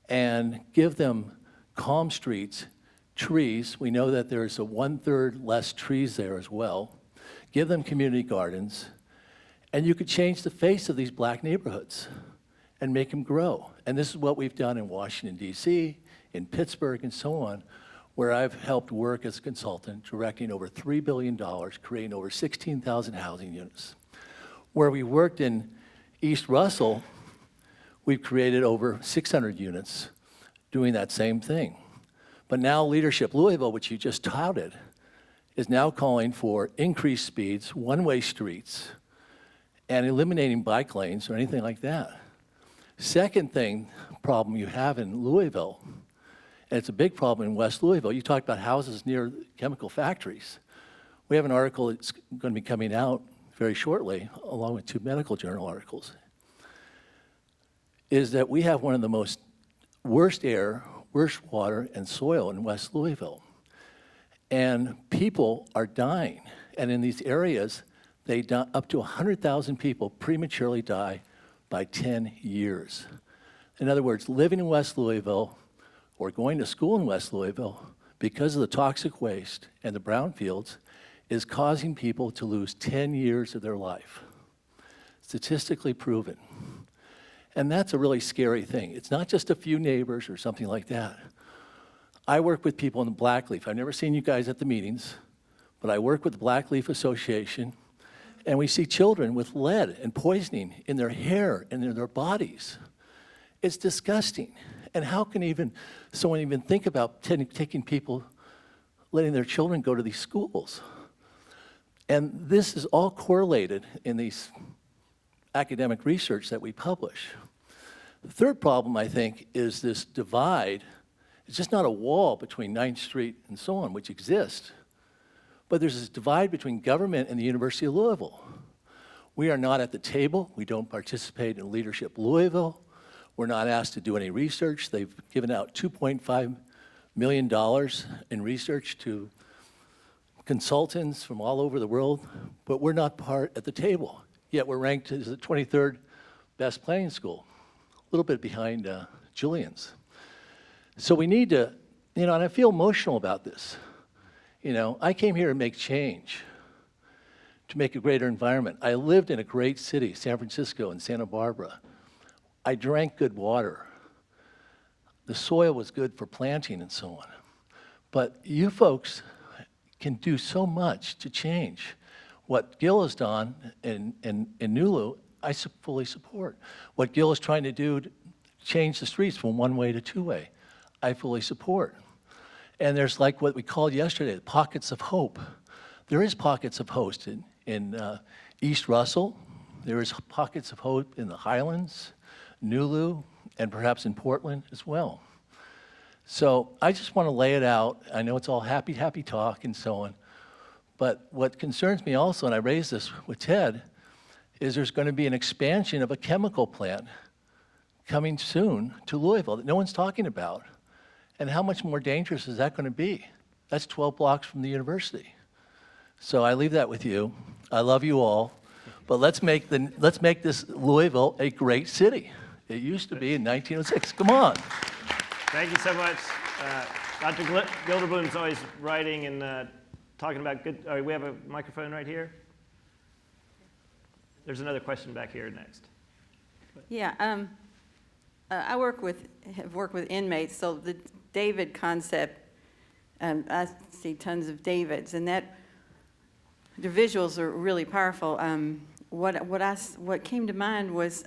and give them calm streets, trees. We know that there's a 1/3 less trees there as well. Give them community gardens, and you could change the face of these black neighborhoods and make them grow. And this is what we've done in Washington, D.C., in Pittsburgh, and so on, where I've helped work as a consultant, directing over $3 billion, creating over 16,000 housing units. Where we worked in East Russell, we've created over 600 units doing that same thing. But now Leadership Louisville, which you just touted, is now calling for increased speeds, one-way streets, and eliminating bike lanes or anything like that. Second problem you have in Louisville, and it's a big problem in West Louisville, you talked about houses near chemical factories. We have an article that's going to be coming out very shortly, along with 2 medical journal articles, is that we have one of the most worst air, worst water, and soil in West Louisville. And people are dying. And in these areas, up to 100,000 people prematurely die by 10 years. In other words, living in West Louisville or going to school in West Louisville because of the toxic waste and the brownfields is causing people to lose 10 years of their life. Statistically proven. And that's a really scary thing. It's not just a few neighbors or something like that. I work with people in the Blackleaf. I've never seen you guys at the meetings, but I work with the Blackleaf Association, and we see children with lead and poisoning in their hair and in their bodies. It's disgusting. And how can someone even think about taking people, letting their children go to these schools? And this is all correlated in these academic research that we publish. The third problem, I think, is this divide. It's just not a wall between 9th Street and so on, which exists, but there's this divide between government and the University of Louisville. We are not at the table. We don't participate in Leadership Louisville. We're not asked to do any research. They've given out $2.5 million in research to consultants from all over the world, but we're not part at the table. Yet we're ranked as the 23rd best planning school, a little bit behind Julian's. So we need to, and I feel emotional about this. I came here to make change, to make a greater environment. I lived in a great city, San Francisco and Santa Barbara. I drank good water. The soil was good for planting and so on. But you folks can do so much to change. What Gil has done in Nulu, I fully support. What Gil is trying to do to change the streets from one-way to two-way, I fully support. And there's like what we called yesterday, the pockets of hope. There is pockets of hope in East Russell. There is pockets of hope in the Highlands, Nulu, and perhaps in Portland as well. So I just want to lay it out. I know it's all happy, happy talk and so on. But what concerns me also, and I raised this with Ted, is there's going to be an expansion of a chemical plant coming soon to Louisville that no one's talking about. And how much more dangerous is that going to be? That's 12 blocks from the university. So I leave that with you. I love you all. But let's make this Louisville a great city. It used to be in 1906. Come on. Thank you so much. Dr. Gilderbloom's always writing and talking about good. We have a microphone right here. There's another question back here next. Yeah, I have worked with inmates, so the David concept, I see tons of Davids, and that the visuals are really powerful. What came to mind was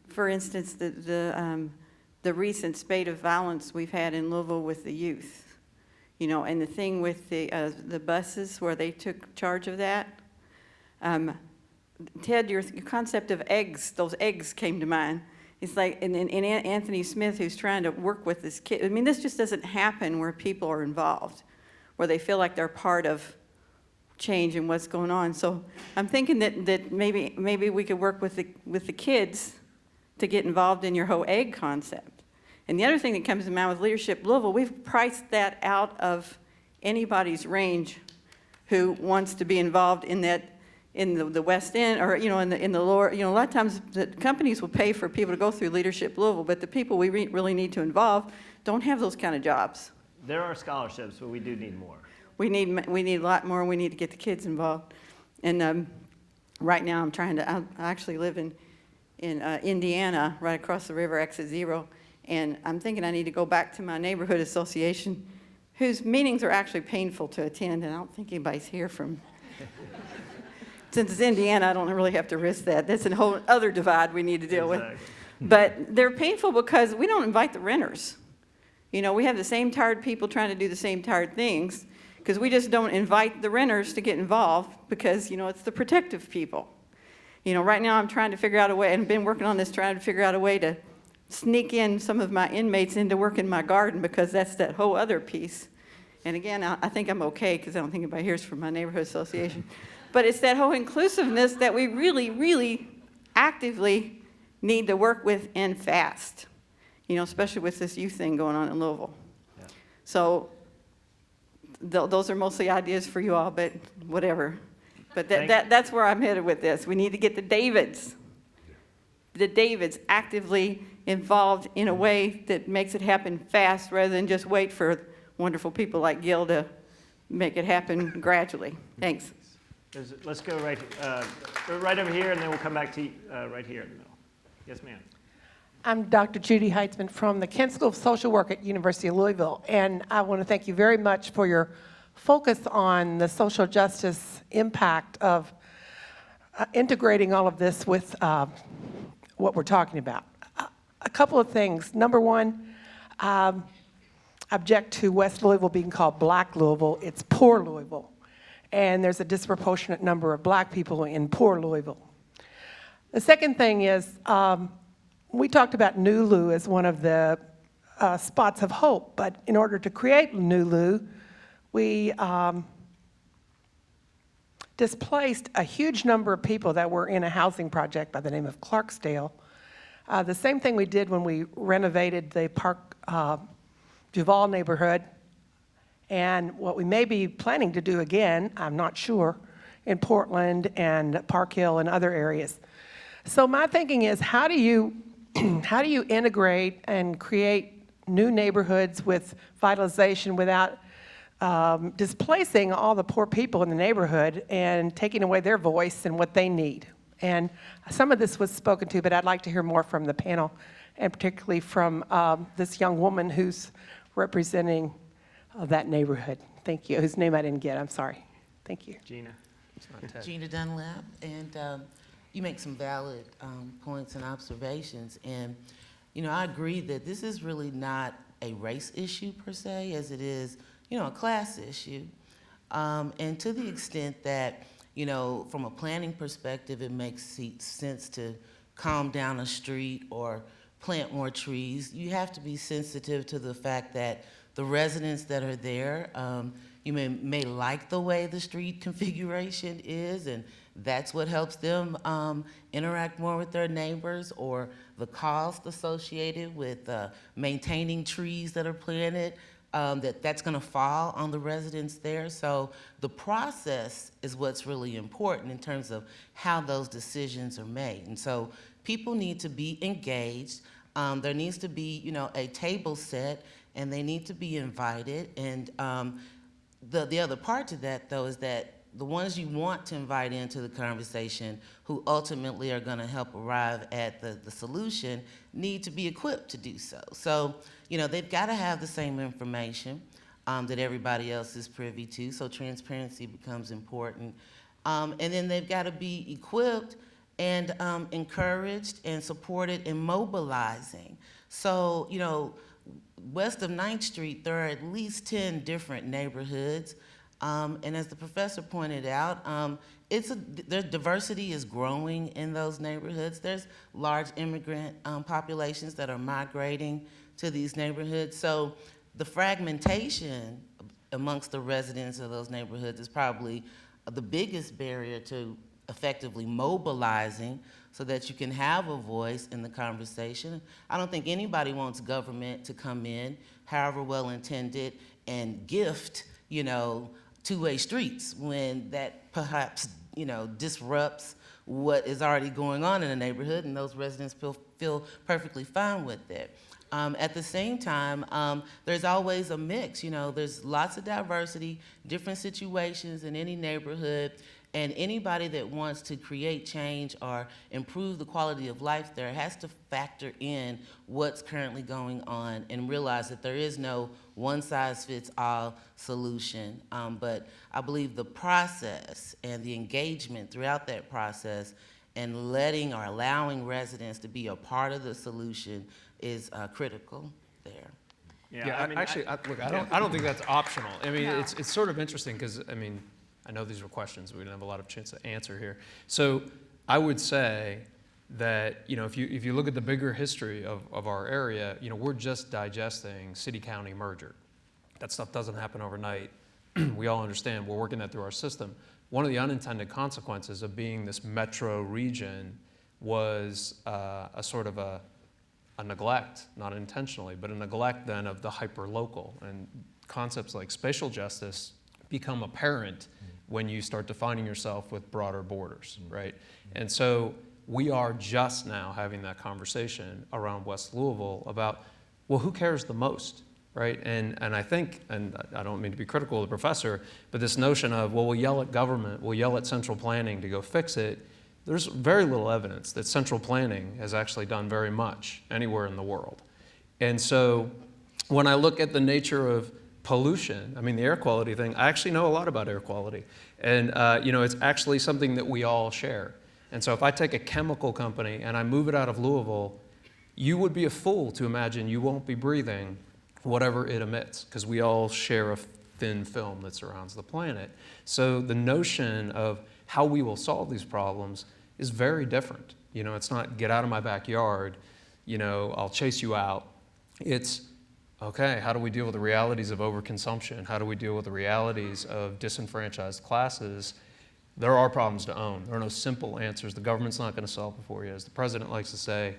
for instance, the recent spate of violence we've had in Louisville with the youth, you know, and the thing with the buses where they took charge of that. Ted, your concept of eggs, those eggs came to mind. It's like, and Anthony Smith, who's trying to work with this kid. I mean, this just doesn't happen where people are involved, where they feel like they're part of change and what's going on. So I'm thinking that maybe we could work with the kids to get involved in your whole egg concept. And the other thing that comes to mind with Leadership Louisville, we've priced that out of anybody's range who wants to be involved in that, in the West End, or you know, in the lower, you know, a lot of times the companies will pay for people to go through Leadership Louisville, but the people we really need to involve don't have those kind of jobs. There are scholarships, but we do need more. We need a lot more. We need to get the kids involved. And right now, I actually live in Indiana, right across the river, Exit 0, and I'm thinking I need to go back to my neighborhood association, whose meetings are actually painful to attend, and I don't think anybody's here from. Since it's Indiana, I don't really have to risk that. That's a whole other divide we need to deal with. But they're painful because we don't invite the renters. You know, we have the same tired people trying to do the same tired things because we just don't invite the renters to get involved because, you know, it's the protective people. You know, right now I'm trying to figure out a way, and been working on this, trying to figure out a way to sneak in some of my inmates into work in my garden because that's that whole other piece. And again, I think I'm okay because I don't think anybody here is from my neighborhood association. But it's that whole inclusiveness that we really, really actively need to work with and fast, you know, especially with this youth thing going on in Louisville. Yeah. So those are mostly ideas for you all, but whatever. But that's where I'm headed with this. We need to get the Davids actively involved in a way that makes it happen fast rather than just wait for wonderful people like Gil to make it happen gradually. Thanks. Let's go right over here, and then we'll come back to right here in the middle. Yes, ma'am. I'm Dr. Judy Heitzman from the Kent School of Social Work at University of Louisville, and I want to thank you very much for your focus on the social justice impact of integrating all of this with what we're talking about. A couple of things. Number one, object to West Louisville being called Black Louisville. It's poor Louisville. And there's a disproportionate number of black people in poor Louisville. The second thing is, we talked about Nulu as one of the spots of hope, but in order to create Nulu, we displaced a huge number of people that were in a housing project by the name of Clarksdale. The same thing we did when we renovated the Park Duval neighborhood. And what we may be planning to do again, I'm not sure, in Portland and Park Hill and other areas. So my thinking is, how do you integrate and create new neighborhoods with vitalization without displacing all the poor people in the neighborhood and taking away their voice and what they need? And some of this was spoken to, but I'd like to hear more from the panel, and particularly from this young woman who's representing that neighborhood. Thank you. Whose name I didn't get. I'm sorry. Thank you. Gina. It's not Ted. Gina Dunlap, and you make some valid points and observations. And, you know, I agree that this is really not a race issue per se, as it is, you know, a class issue. And to the extent that, you know, from a planning perspective, it makes sense to calm down a street or plant more trees, you have to be sensitive to the fact that the residents that are there, you may like the way the street configuration is, and that's what helps them interact more with their neighbors, or the cost associated with maintaining trees that are planted, that's going to fall on the residents there. So the process is what's really important in terms of how those decisions are made. And so people need to be engaged. There needs to be, you know, a table set, and they need to be invited. And the other part to that, though, is that the ones you want to invite into the conversation, who ultimately are going to help arrive at the solution, need to be equipped to do so. So, you know, they've got to have the same information that everybody else is privy to, so transparency becomes important. And then they've got to be equipped and encouraged and supported in mobilizing. So, you know, west of 9th Street, there are at least 10 different neighborhoods. And as the professor pointed out, their diversity is growing in those neighborhoods. There's large immigrant populations that are migrating to these neighborhoods. So the fragmentation amongst the residents of those neighborhoods is probably the biggest barrier to effectively mobilizing so that you can have a voice in the conversation. I don't think anybody wants government to come in, however well intended, and gift, you know, two-way streets when that perhaps, you know, disrupts what is already going on in a neighborhood, and those residents feel perfectly fine with it. At the same time, there's always a mix. You know, there's lots of diversity, different situations in any neighborhood, and anybody that wants to create change or improve the quality of life there has to factor in what's currently going on and realize that there is no one-size-fits-all solution. But I believe the process and the engagement throughout that process and letting or allowing residents to be a part of the solution is critical there. Yeah, I don't think that's optional. I mean, it's sort of interesting because, I mean, I know these were questions. We didn't have a lot of chance to answer here. So I would say that, you know, if you look at the bigger history of our area, you know, we're just digesting city-county merger. That stuff doesn't happen overnight. We all understand. We're working that through our system. One of the unintended consequences of being this metro region was a sort of a neglect, not intentionally, but a neglect then of the hyper-local. And concepts like spatial justice become apparent when you start defining yourself with broader borders, right? And so we are just now having that conversation around West Louisville about, well, who cares the most, right? And I think, and I don't mean to be critical of the professor, but this notion of, well, we'll yell at government, we'll yell at central planning to go fix it. There's very little evidence that central planning has actually done very much anywhere in the world. And so when I look at the nature of pollution, I mean, the air quality thing, I actually know a lot about air quality. And, you know, it's actually something that we all share. And so if I take a chemical company and I move it out of Louisville, you would be a fool to imagine you won't be breathing whatever it emits, because we all share a thin film that surrounds the planet. So the notion of how we will solve these problems is very different. You know, it's not get out of my backyard, you know, I'll chase you out. It's, okay, how do we deal with the realities of overconsumption? How do we deal with the realities of disenfranchised classes? There are problems to own. There are no simple answers. The government's not going to solve it for you. As the president likes to say,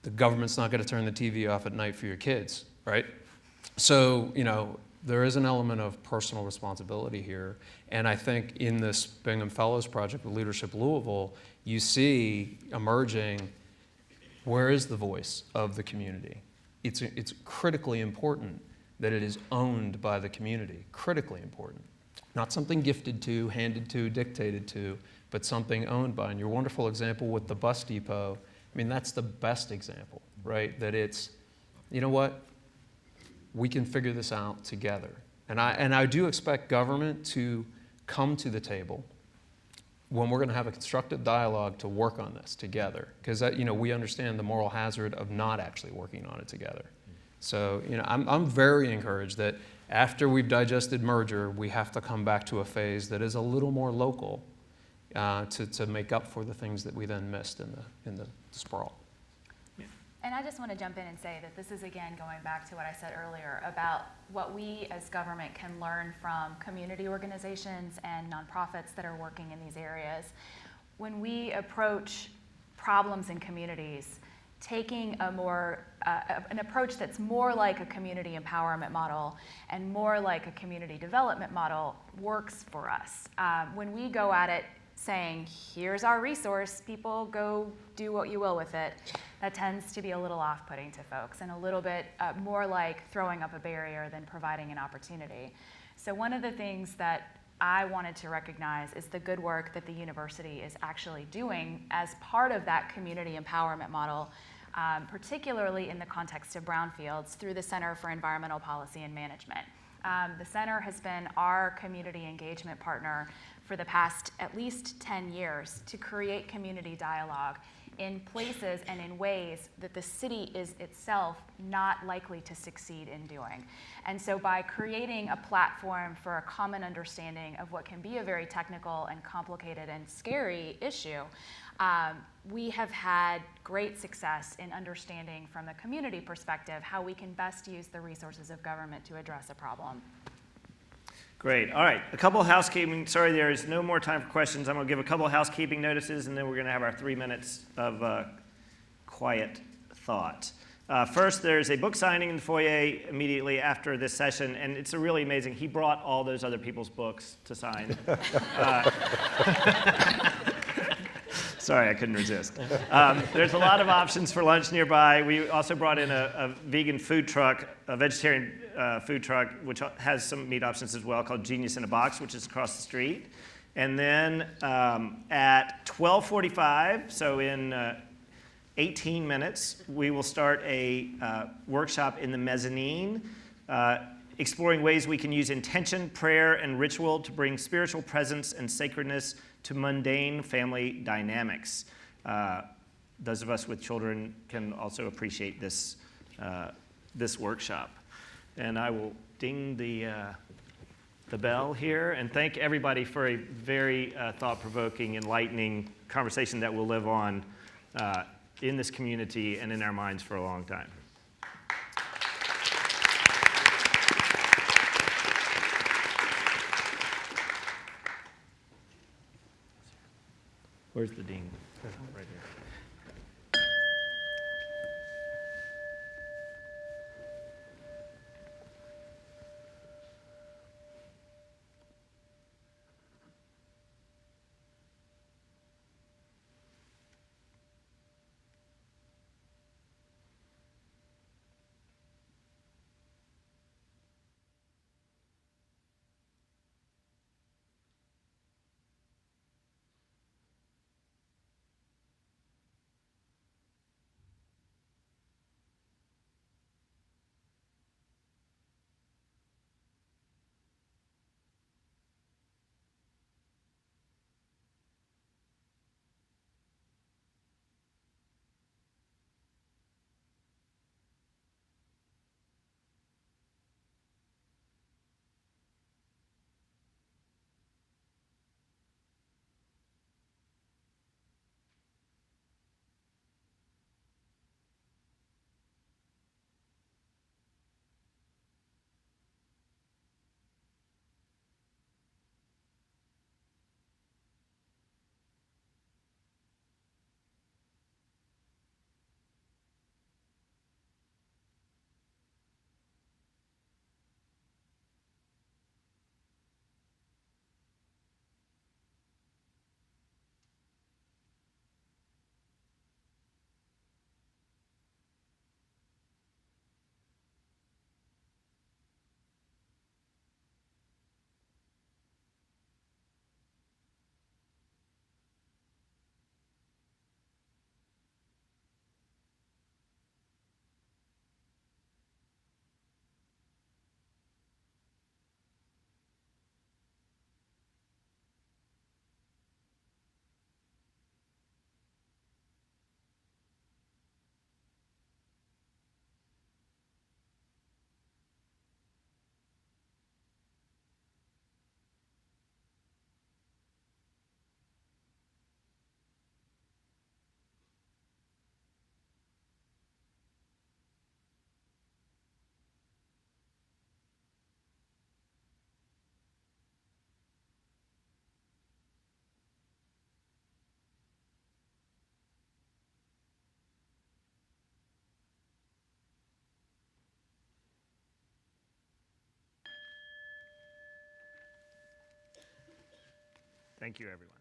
the government's not going to turn the TV off at night for your kids, right? So, you know, there is an element of personal responsibility here. And I think in this Bingham Fellows Project with Leadership Louisville, you see emerging, where is the voice of the community? It's critically important that it is owned by the community, critically important. Not something gifted to, handed to, dictated to, but something owned by. And your wonderful example with the bus depot, I mean, that's the best example, right? That it's, you know what? We can figure this out together. And I do expect government to come to the table when we're going to have a constructive dialogue to work on this together, because we understand the moral hazard of not actually working on it together. So I'm very encouraged that after we've digested merger, we have to come back to a phase that is a little more local to make up for the things that we then missed in the sprawl. And I just want to jump in and say that this is, again, going back to what I said earlier about what we as government can learn from community organizations and nonprofits that are working in these areas. When we approach problems in communities, taking an approach that's more like a community empowerment model and more like a community development model works for us. When we go at it saying, here's our resource, people go do what you will with it, that tends to be a little off-putting to folks and a little bit more like throwing up a barrier than providing an opportunity. So one of the things that I wanted to recognize is the good work that the university is actually doing as part of that community empowerment model, particularly in the context of brownfields through the Center for Environmental Policy and Management. The center has been our community engagement partner for the past at least 10 years to create community dialogue in places and in ways that the city is itself not likely to succeed in doing. And so by creating a platform for a common understanding of what can be a very technical and complicated and scary issue, we have had great success in understanding from the community perspective how we can best use the resources of government to address a problem. Great. All right. A couple of housekeeping. Sorry, there is no more time for questions. I'm going to give a couple of housekeeping notices, and then we're going to have our 3 minutes of quiet thought. First, there's a book signing in the foyer immediately after this session, and it's really amazing. He brought all those other people's books to sign. Sorry, I couldn't resist. There's a lot of options for lunch nearby. We also brought in a vegan food truck, a vegetarian food truck, which has some meat options as well, called Genius in a Box, which is across the street. And then at 12:45, so in 18 minutes, we will start a workshop in the mezzanine, exploring ways we can use intention, prayer, and ritual to bring spiritual presence and sacredness to mundane family dynamics. Those of us with children can also appreciate this, this workshop. And I will ding the bell here and thank everybody for a very thought-provoking, enlightening conversation that will live on in this community and in our minds for a long time. Where's the dean? Right here. Thank you, everyone.